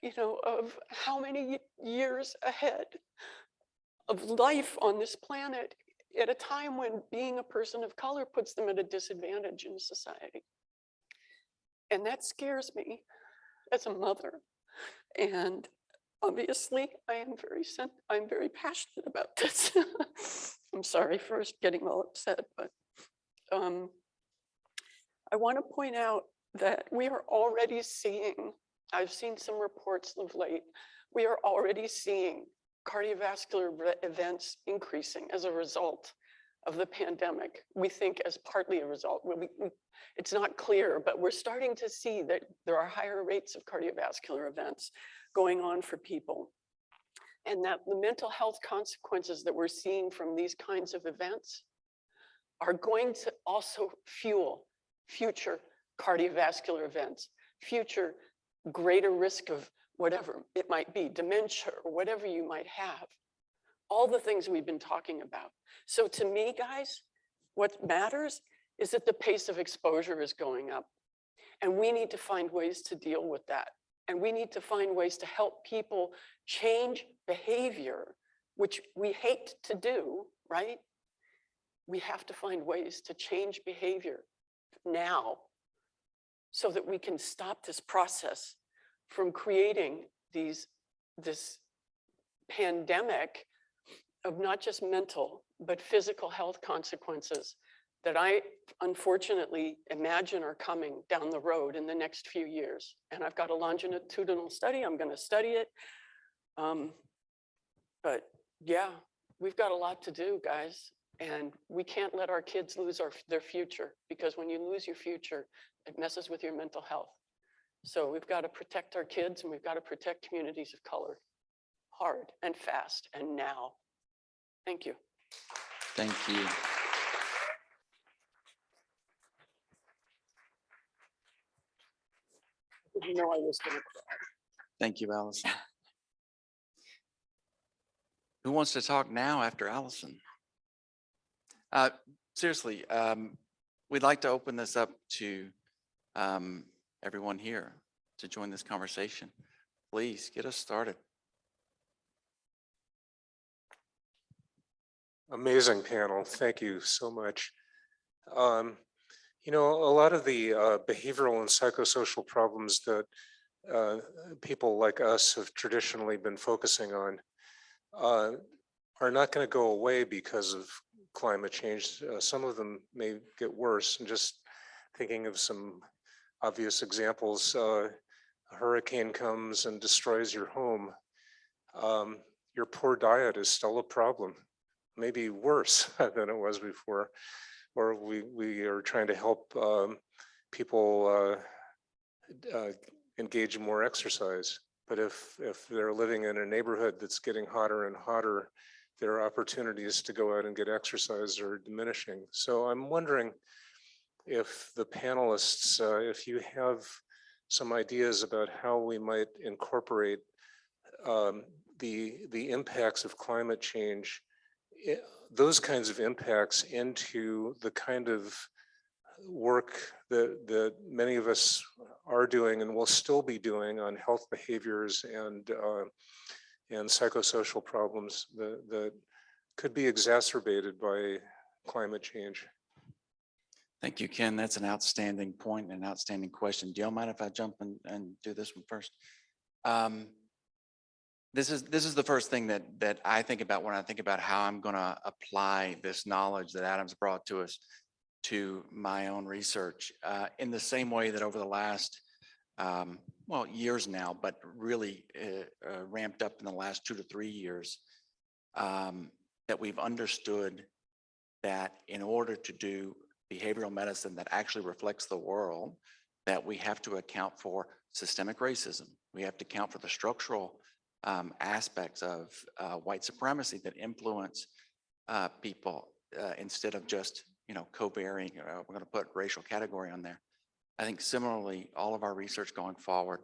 [SPEAKER 4] you know, of how many years ahead of life on this planet at a time when being a person of color puts them at a disadvantage in society. And that scares me as a mother. And obviously I'm very passionate about this. I'm sorry for getting all upset, but I want to point out that we are already seeing, I've seen some reports of late, we are already seeing cardiovascular events increasing as a result of the pandemic. We think as partly a result, it's not clear, but we're starting to see that there are higher rates of cardiovascular events going on for people. And that the mental health consequences that we're seeing from these kinds of events are going to also fuel future cardiovascular events, future greater risk of whatever it might be, dementia or whatever you might have, all the things we've been talking about. So to me, guys, what matters is that the pace of exposure is going up, and we need to find ways to deal with that. And we need to find ways to help people change behavior, which we hate to do, right? We have to find ways to change behavior now so that we can stop this process from creating this pandemic of not just mental, but physical health consequences that I unfortunately imagine are coming down the road in the next few years. And I've got a longitudinal study, I'm gonna study it. But yeah, we've got a lot to do, guys. And we can't let our kids lose their future, because when you lose your future, it messes with your mental health. So we've got to protect our kids, and we've got to protect communities of color hard and fast and now. Thank you.
[SPEAKER 1] Thank you.
[SPEAKER 4] You know I was going to cry.
[SPEAKER 1] Thank you, Allison. Who wants to talk now after Allison? Seriously, we'd like to open this up to everyone here to join this conversation. Please get us started.
[SPEAKER 5] Amazing panel. Thank you so much. You know, a lot of the behavioral and psychosocial problems that people like us have traditionally been focusing on are not going to go away because of climate change. Some of them may get worse. And just thinking of some obvious examples, a hurricane comes and destroys your home. Your poor diet is still a problem, maybe worse than it was before. Or we are trying to help people engage in more exercise. But if they're living in a neighborhood that's getting hotter and hotter, their opportunities to go out and get exercise are diminishing. So I'm wondering, if the panelists, if you have some ideas about how we might incorporate the impacts of climate change, those kinds of impacts into the kind of work that many of us are doing and will still be doing on health behaviors and psychosocial problems that could be exacerbated by climate change.
[SPEAKER 1] Thank you, Ken. That's an outstanding point and an outstanding question. Do y'all mind if I jump in and do this one first? This is the first thing that I think about when I think about how I'm going to apply this knowledge that Adam's brought to us to my own research, in the same way that over the last, well, years now, but really ramped up in the last 2 to 3 years, that we've understood that in order to do behavioral medicine that actually reflects the world, that we have to account for systemic racism. We have to account for the structural aspects of white supremacy that influence people instead of just, co-bearing. We're going to put racial category on there. I think similarly, all of our research going forward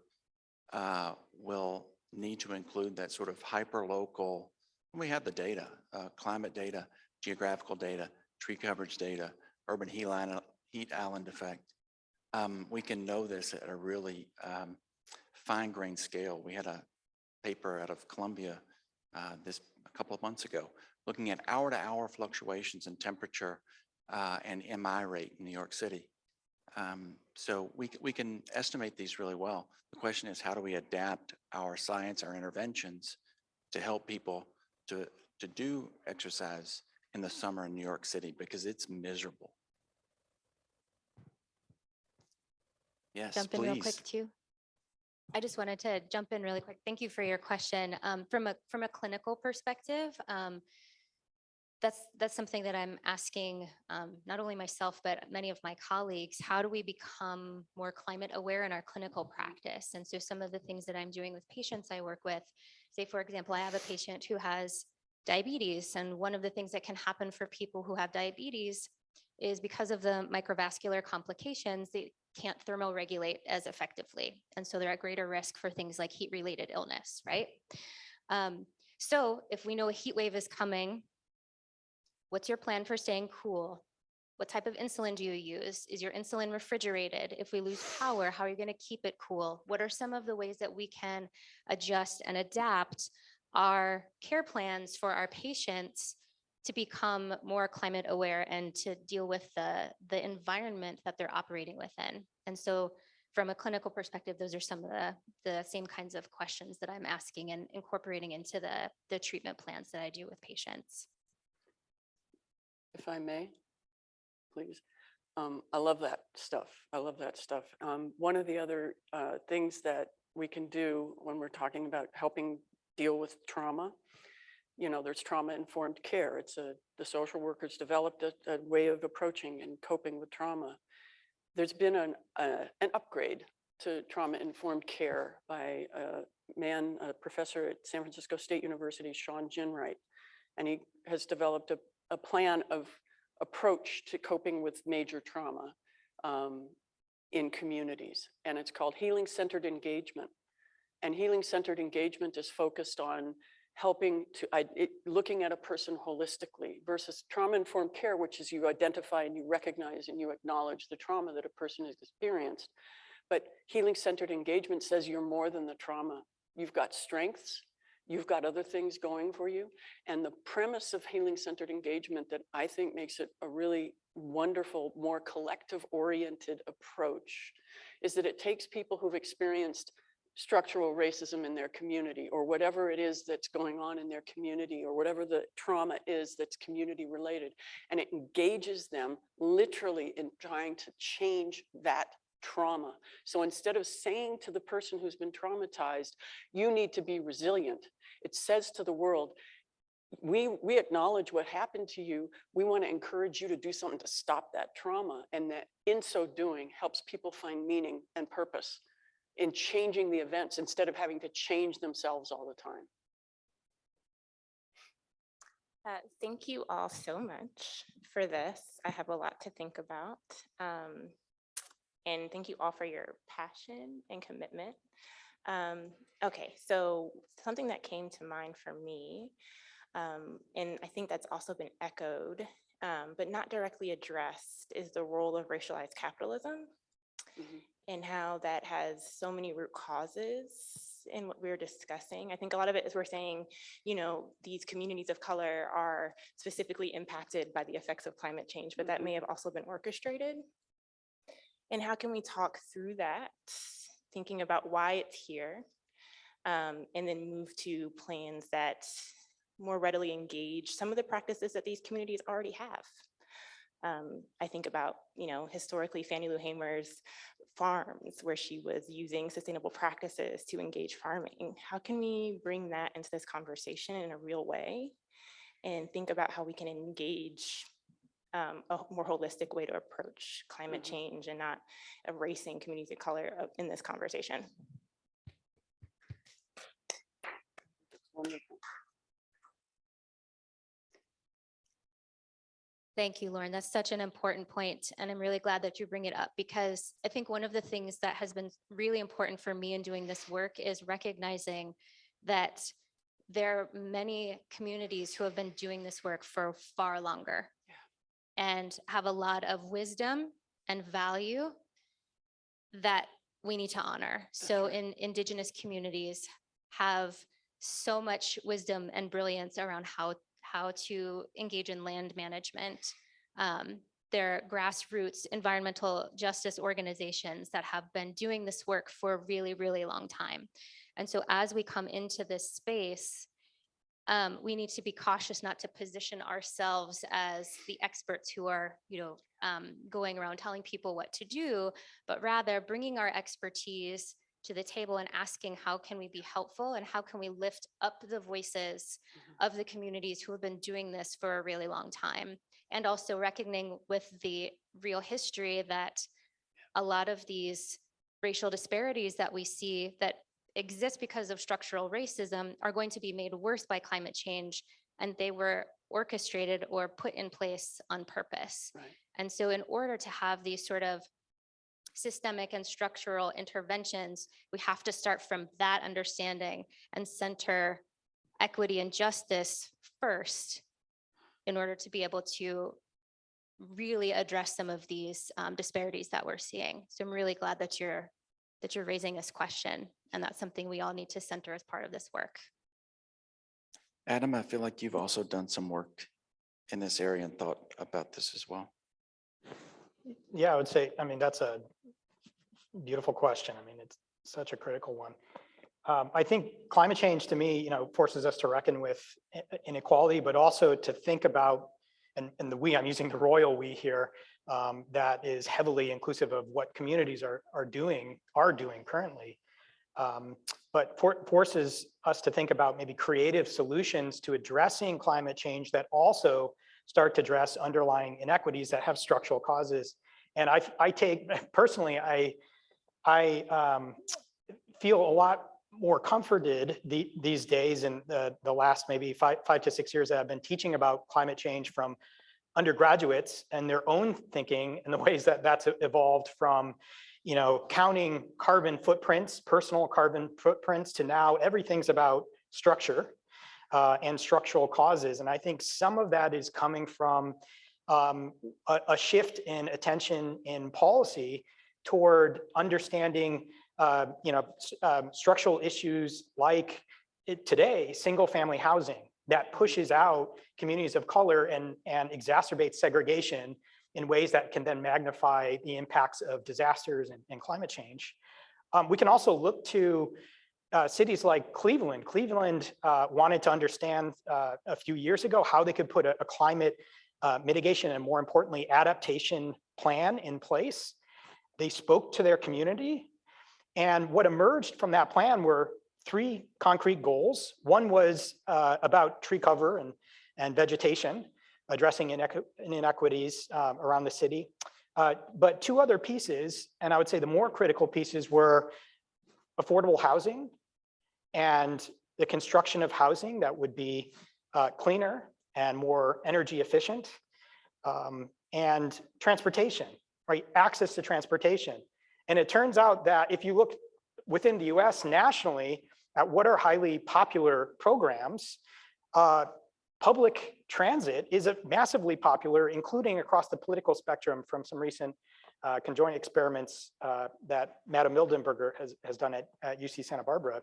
[SPEAKER 1] will need to include that sort of hyper-local. We have the data, climate data, geographical data, tree coverage data, urban heat island effect. We can know this at a really fine-grained scale. We had a paper out of Columbia a couple of months ago, looking at hour-to-hour fluctuations in temperature and MI rate in New York City. So we can estimate these really well. The question is, how do we adapt our science, our interventions, to help people to do exercise in the summer in New York City, because it's miserable. Yes,
[SPEAKER 3] Jump in real quick
[SPEAKER 1] please.
[SPEAKER 3] too. I just wanted to jump in really quick. Thank you for your question. From a clinical perspective, that's something that I'm asking not only myself, but many of my colleagues. How do we become more climate aware in our clinical practice? And so some of the things that I'm doing with patients I work with, say, for example, I have a patient who has diabetes. And one of the things that can happen for people who have diabetes is because of the microvascular complications, they can't thermoregulate as effectively. And so they're at greater risk for things like heat-related illness, right? So if we know a heat wave is coming, what's your plan for staying cool? What type of insulin do you use? Is your insulin refrigerated? If we lose power, how are you going to keep it cool? What are some of the ways that we can adjust and adapt our care plans for our patients to become more climate aware and to deal with the environment that they're operating within? And so from a clinical perspective, those are some of the same kinds of questions that I'm asking and incorporating into the treatment plans that I do with patients.
[SPEAKER 4] If I may, please. I love that stuff. I love that stuff. One of the other things that we can do when we're talking about helping deal with trauma, there's trauma-informed care. It's the social workers developed a way of approaching and coping with trauma. There's been an upgrade to trauma-informed care by a professor at San Francisco State University, Sean Ginwright, and he has developed a plan of approach to coping with major trauma in communities, and it's called healing-centered engagement. And healing-centered engagement is focused on helping looking at a person holistically versus trauma-informed care, which is you identify and you recognize and you acknowledge the trauma that a person has experienced. But healing-centered engagement says you're more than the trauma. You've got strengths, you've got other things going for you. And the premise of healing-centered engagement that I think makes it a really wonderful, more collective-oriented approach is that it takes people who've experienced structural racism in their community, or whatever it is that's going on in their community, or whatever the trauma is that's community related, and it engages them literally in trying to change that trauma. So instead of saying to the person who's been traumatized, you need to be resilient, it says to the world, we acknowledge what happened to you. We want to encourage you to do something to stop that trauma. And that in so doing helps people find meaning and purpose in changing the events instead of having to change themselves all the time.
[SPEAKER 6] Thank you all so much for this. I have a lot to think about. And thank you all for your passion and commitment. Okay, so something that came to mind for me, and I think that's also been echoed, but not directly addressed, is the role of racialized capitalism and how that has so many root causes in what we're discussing. I think a lot of it is we're saying, you know, these communities of color are specifically impacted by the effects of climate change, but that may have also been orchestrated. And how can we talk through that, thinking about why it's here, and then move to plans that more readily engage some of the practices that these communities already have. I think about, you know, historically Fannie Lou Hamer's farms where she was using sustainable practices to engage farming. How can we bring that into this conversation in a real way and think about how we can engage a more holistic way to approach climate change and not erasing communities of color in this conversation?
[SPEAKER 4] Wonderful.
[SPEAKER 3] Thank you, Lauren. That's such an important point, and I'm really glad that you bring it up, because I think one of the things that has been really important for me in doing this work is recognizing that there are many communities who have been doing this work for far longer and have a lot of wisdom and value that we need to honor. So in Indigenous communities have so much wisdom and brilliance around how to engage in land management. There are grassroots environmental justice organizations that have been doing this work for a really, really long time. And so as we come into this space, we need to be cautious not to position ourselves as the experts who are, going around telling people what to do, but rather bringing our expertise to the table and asking how can we be helpful and how can we lift up the voices of the communities who have been doing this for a really long time. And also reckoning with the real history that a lot of these racial disparities that we see that exist because of structural racism are going to be made worse by climate change, and they were orchestrated or put in place on purpose.
[SPEAKER 4] Right.
[SPEAKER 3] And so in order to have these sort of systemic and structural interventions, we have to start from that understanding and center equity and justice first in order to be able to really address some of these disparities that we're seeing. So I'm really glad that you're raising this question, and that's something we all need to center as part of this work.
[SPEAKER 1] Adam, I feel like you've also done some work in this area and thought about this as well.
[SPEAKER 2] Yeah, I would say, that's a beautiful question. It's such a critical one. I think climate change to me, forces us to reckon with inequality, but also to think about, and the we, I'm using the royal we here, that is heavily inclusive of what communities are doing currently. But forces us to think about maybe creative solutions to addressing climate change that also start to address underlying inequities that have structural causes. And I take personally, I feel a lot more comforted these days in the last maybe five to 6 years that I've been teaching about climate change from undergraduates and their own thinking and the ways that that's evolved from, counting carbon footprints, personal carbon footprints, to now everything's about structure and structural causes. And I think some of that is coming from a shift in attention in policy toward understanding structural issues like today, single family housing that pushes out communities of color and exacerbates segregation in ways that can then magnify the impacts of disasters and climate change. We can also look to cities like Cleveland. Cleveland wanted to understand a few years ago how they could put a climate mitigation and, more importantly, adaptation plan in place. They spoke to their community, and what emerged from that plan were 3 concrete goals. One was about tree cover and vegetation, addressing inequities around the city. But 2 other pieces, and I would say the more critical pieces, were affordable housing and the construction of housing that would be cleaner and more energy efficient, and transportation, right? Access to transportation. And it turns out that if you look within the US nationally at what are highly popular programs, public transit is massively popular, including across the political spectrum from some recent conjoint experiments that Madam Mildenberger has done at UC Santa Barbara.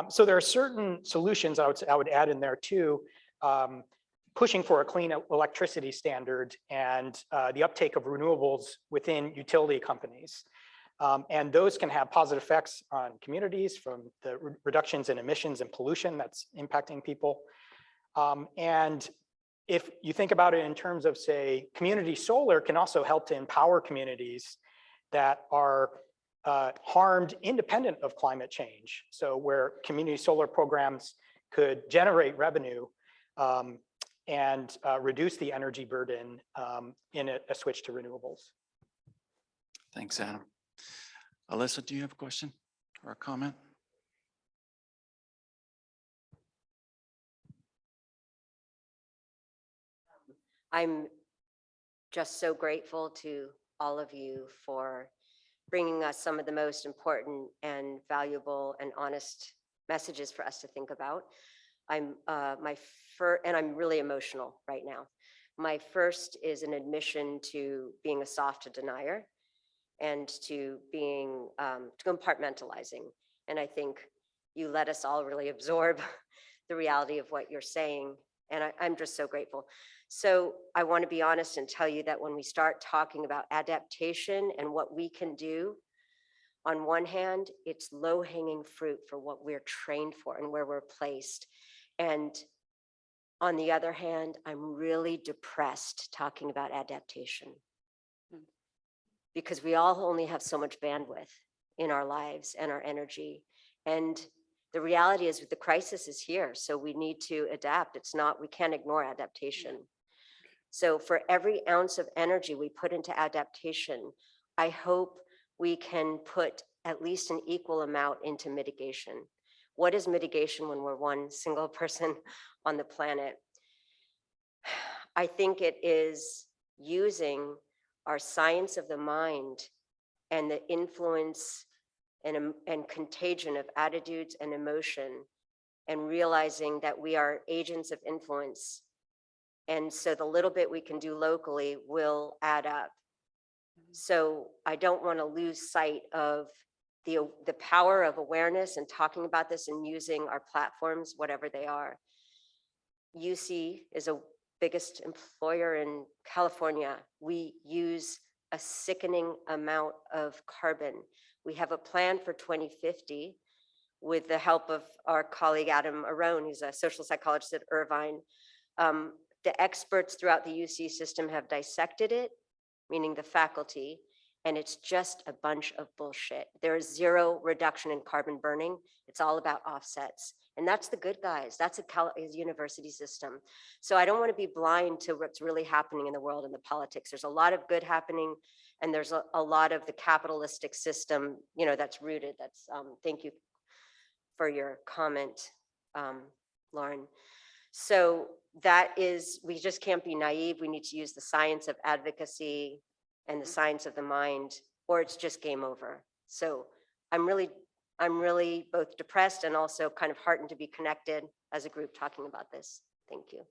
[SPEAKER 2] So there are certain solutions I would add in there too, pushing for a clean electricity standard and the uptake of renewables within utility companies. And those can have positive effects on communities from the reductions in emissions and pollution that's impacting people. And if you think about it in terms of, say, community solar can also help to empower communities that are harmed independent of climate change. So where community solar programs could generate revenue and reduce the energy burden in a switch to renewables.
[SPEAKER 1] Thanks, Adam. Alyssa, do you have a question or a comment?
[SPEAKER 7] I'm just so grateful to all of you for bringing us some of the most important and valuable and honest messages for us to think about. And I'm really emotional right now. My first is an admission to being a soft denier and to being to compartmentalizing. And I think you let us all really absorb the reality of what you're saying. And I'm just so grateful. So I want to be honest and tell you that when we start talking about adaptation and what we can do, on one hand, it's low-hanging fruit for what we're trained for and where we're placed. And on the other hand, I'm really depressed talking about adaptation because we all only have so much bandwidth in our lives and our energy. And the reality is the crisis is here, so we need to adapt. We can't ignore adaptation. So for every ounce of energy we put into adaptation, I hope we can put at least an equal amount into mitigation. What is mitigation when we're one single person on the planet? I think it is using our science of the mind and the influence and contagion of attitudes and emotion, and realizing that we are agents of influence. And so the little bit we can do locally will add up. So I don't want to lose sight of the power of awareness and talking about this and using our platforms, whatever they are. UC is a biggest employer in California. We use a sickening amount of carbon. We have a plan for 2050 with the help of our colleague Adam Arone, who's a social psychologist at Irvine. The experts throughout the UC system have dissected it, meaning the faculty, and it's just a bunch of bullshit. There is zero reduction in carbon burning. It's all about offsets. And that's the good guys. That's a university system. So I don't want to be blind to what's really happening in the world and the politics. There's a lot of good happening, and there's a lot of the capitalistic system, that's rooted. Thank you for your comment, Lauren. So we just can't be naive. We need to use the science of advocacy and the science of the mind, or it's just game over. So I'm really both depressed and also kind of heartened to be connected as a group talking about this. Thank you.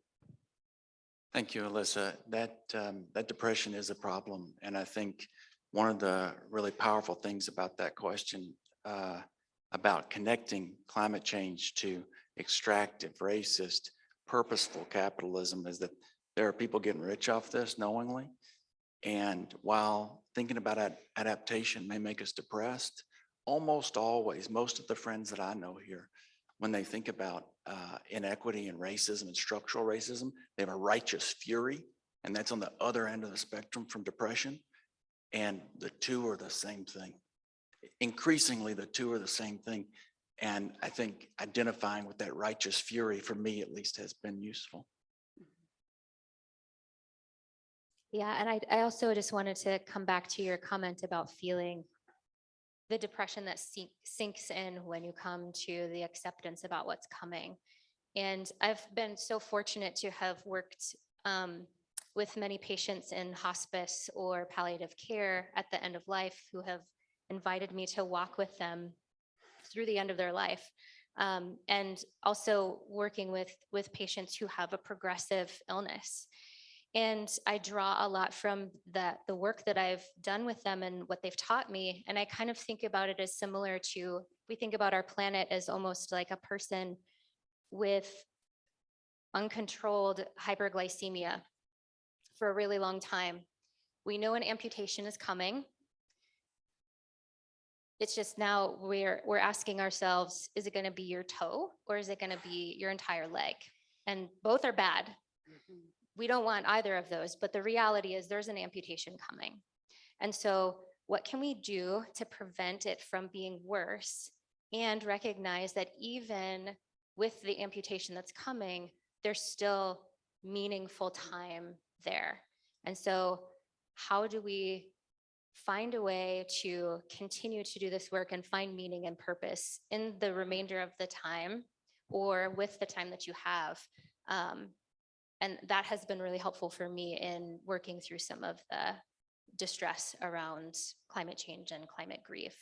[SPEAKER 1] Thank you, Alyssa. That depression is a problem. And I think one of the really powerful things about that question, about connecting climate change to extractive, racist, purposeful capitalism, is that there are people getting rich off this knowingly. And while thinking about adaptation may make us depressed, almost always, most of the friends that I know here, when they think about inequity and racism and structural racism, they have a righteous fury, and that's on the other end of the spectrum from depression. And the two are the same thing. Increasingly, the two are the same thing. And I think identifying with that righteous fury, for me at least, has been useful.
[SPEAKER 3] Yeah, and I also just wanted to come back to your comment about feeling the depression that sinks in when you come to the acceptance about what's coming. And I've been so fortunate to have worked with many patients in hospice or palliative care at the end of life who have invited me to walk with them through the end of their life. And also working with patients who have a progressive illness. And I draw a lot from the work that I've done with them and what they've taught me. And I kind of think about it as similar to, we think about our planet as almost like a person with uncontrolled hyperglycemia for a really long time. We know an amputation is coming. It's just now we're asking ourselves, is it going to be your toe or is it going to be your entire leg? And both are bad. We don't want either of those, but the reality is there's an amputation coming. And so what can we do to prevent it from being worse and recognize that even with the amputation that's coming, there's still meaningful time there. And so how do we find a way to continue to do this work and find meaning and purpose in the remainder of the time or with the time that you have? And that has been really helpful for me in working through some of the distress around climate change and climate grief.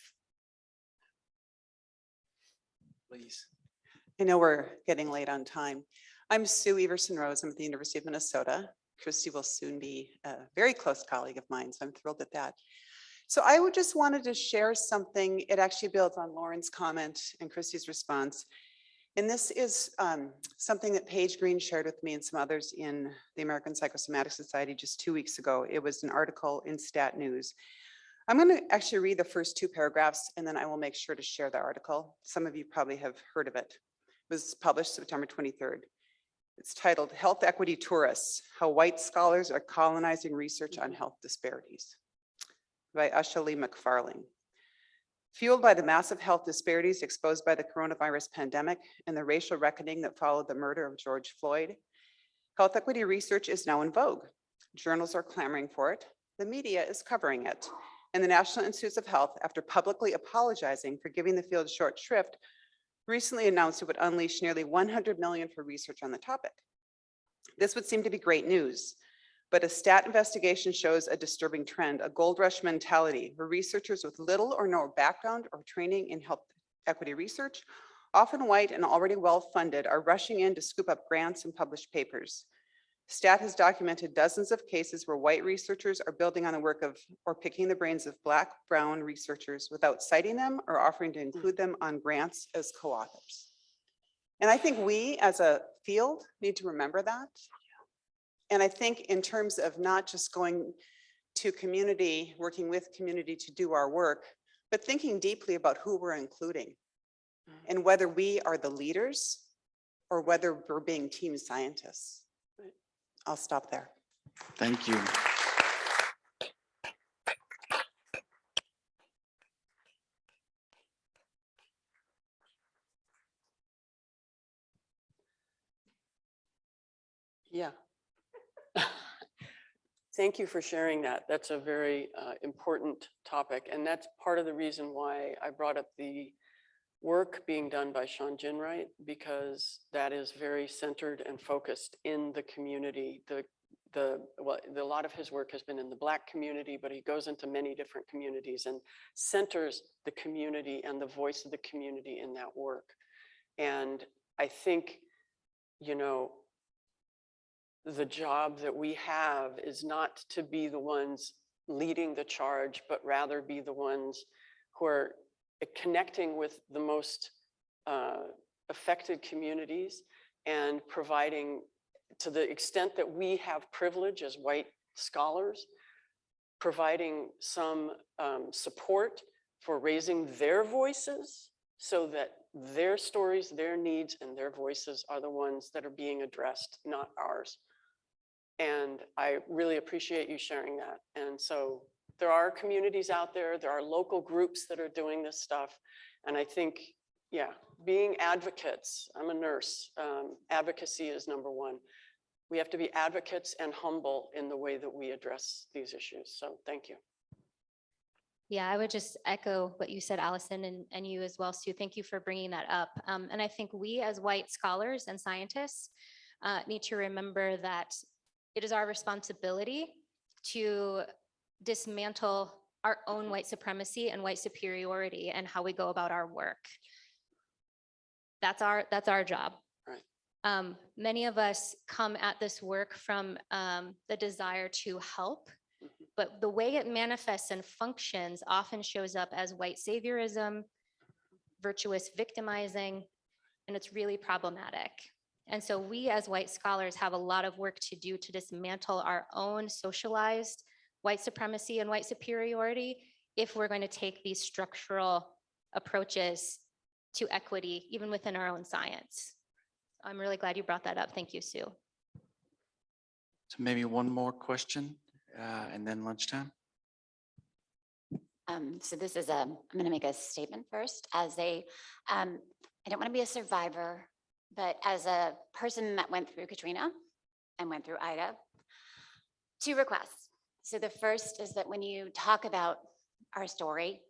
[SPEAKER 1] Please.
[SPEAKER 8] I know we're getting late on time. I'm Sue Everson Rose. I'm at the University of Minnesota. Christy will soon be a very close colleague of mine, so I'm thrilled at that. So I would just wanted to share something. It actually builds on Lauren's comment and Christy's response. And this is something that Paige Green shared with me and some others in the American Psychosomatic Society just 2 weeks ago. It was an article in Stat News. I'm going to actually read the first 2 paragraphs, and then I will make sure to share the article. Some of you probably have heard of it. It was published September 23rd. It's titled Health Equity Tourists, How White Scholars Are Colonizing Research on Health Disparities by Ashali McFarling. Fueled by the massive health disparities exposed by the coronavirus pandemic and the racial reckoning that followed the murder of George Floyd, health equity research is now in vogue. Journals are clamoring for it. The media is covering it. And the National Institutes of Health, after publicly apologizing for giving the field short shrift, recently announced it would unleash nearly $100 million for research on the topic. This would seem to be great news, but a stat investigation shows a disturbing trend, a gold rush mentality, where researchers with little or no background or training in health equity research, often white and already well-funded, are rushing in to scoop up grants and publish papers. Stat has documented dozens of cases where white researchers are building on the work of or picking the brains of Black, brown researchers without citing them or offering to include them on grants as co-authors. And I think we as a field need to remember that. And I think in terms of not just going to community, working with community to do our work, but thinking deeply about who we're including and whether we are the leaders or whether we're being team scientists. I'll stop there.
[SPEAKER 1] Thank you.
[SPEAKER 4] Yeah. Thank you for sharing that. That's a very important topic. And that's part of the reason why I brought up the work being done by Sean Ginwright, because that is very centered and focused in the community. A lot of his work has been in the Black community, but he goes into many different communities and centers the community and the voice of the community in that work. And I think, you know, the job that we have is not to be the ones leading the charge, but rather be the ones who are connecting with the most affected communities and providing, to the extent that we have privilege as white scholars, providing some support for raising their voices so that their stories, their needs, and their voices are the ones that are being addressed, not ours. And I really appreciate you sharing that. And so there are communities out there, there are local groups that are doing this stuff. And I think, yeah, being advocates, I'm a nurse, advocacy is number one. We have to be advocates and humble in the way that we address these issues. So thank you.
[SPEAKER 3] Yeah, I would just echo what you said, Allison, and you as well, Sue. Thank you for bringing that up. And I think we as white scholars and scientists need to remember that it is our responsibility to dismantle our own white supremacy and white superiority and how we go about our work. That's our job.
[SPEAKER 4] Right.
[SPEAKER 3] Many of us come at this work from the desire to help, but the way it manifests and functions often shows up as white saviorism, virtuous victimizing, and it's really problematic. And so we as white scholars have a lot of work to do to dismantle our own socialized white supremacy and white superiority if we're going to take these structural approaches to equity, even within our own science. I'm really glad you brought that up. Thank you, Sue.
[SPEAKER 1] So maybe one more question and then lunchtime.
[SPEAKER 9] So this is I'm going to make a statement first as I don't want to be a survivor, but as a person that went through Katrina and went through Ida, 2 requests. So the first is that when you talk about our story,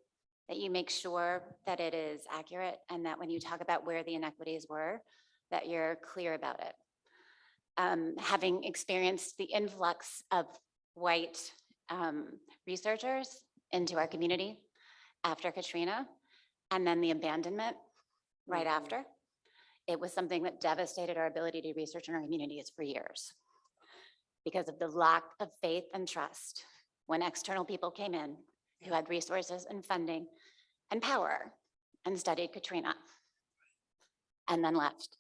[SPEAKER 9] that you make sure that it is accurate and that when you talk about where the inequities were, that you're clear about it. Having experienced the influx of white researchers into our community after Katrina, and then the abandonment right after, it was something that devastated our ability to research in our communities for years because of the lack of faith and trust when external people came in who had resources and funding and power and studied Katrina and then left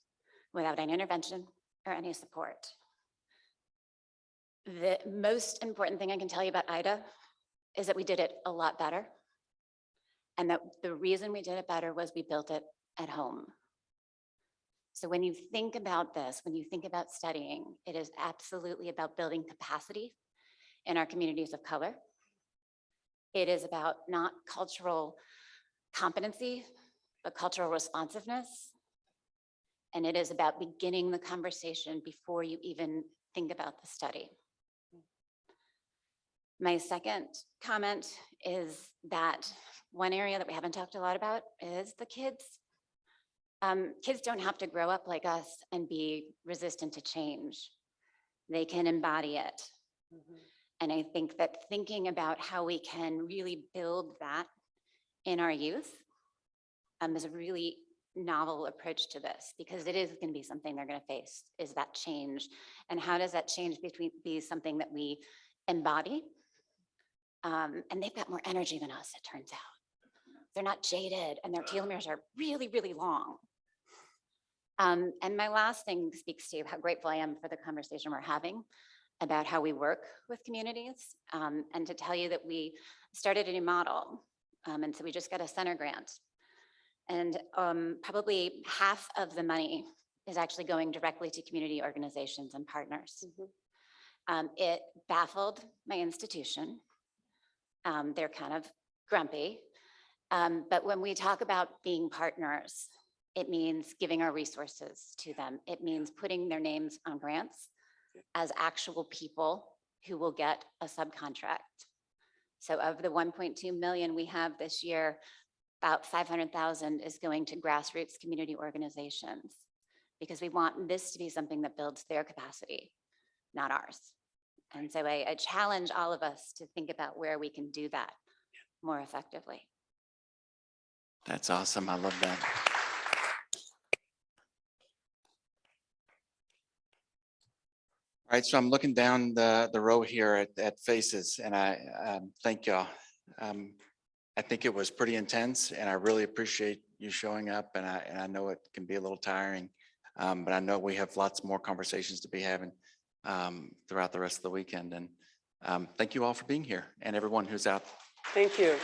[SPEAKER 9] without any intervention or any support. The most important thing I can tell you about Ida is that we did it a lot better. And that the reason we did it better was we built it at home. So when you think about this, when you think about studying, it is absolutely about building capacity in our communities of color. It is about not cultural competency, but cultural responsiveness. And it is about beginning the conversation before you even think about the study. My second comment is that one area that we haven't talked a lot about is the kids. Kids don't have to grow up like us and be resistant to change. They can embody it. And I think that thinking about how we can really build that in our youth is a really novel approach to this, because it is going to be something they're going to face, is that change. And how does that change be something that we embody? And they've got more energy than us, it turns out. They're not jaded and their telomeres are really, really long. And my last thing speaks to how grateful I am for the conversation we're having about how we work with communities, and to tell you that we started a new model. And so we just got a center grant. And probably half of the money is actually going directly to community organizations and partners. It baffled my institution. They're kind of grumpy. But when we talk about being partners, it means giving our resources to them. It means putting their names on grants as actual people who will get a subcontract. So of the 1.2 million we have this year, about 500,000 is going to grassroots community organizations, because we want this to be something that builds their capacity, not ours. And so I challenge all of us to think about where we can do that more effectively.
[SPEAKER 1] That's awesome. I love that. All right, so I'm looking down the row here at faces, and I thank y'all. I think it was pretty intense, and I really appreciate you showing up, and I know it can be a little tiring, but I know we have lots more conversations to be having throughout the rest of the weekend. And thank you all for being here, and everyone who's out.
[SPEAKER 4] Thank you.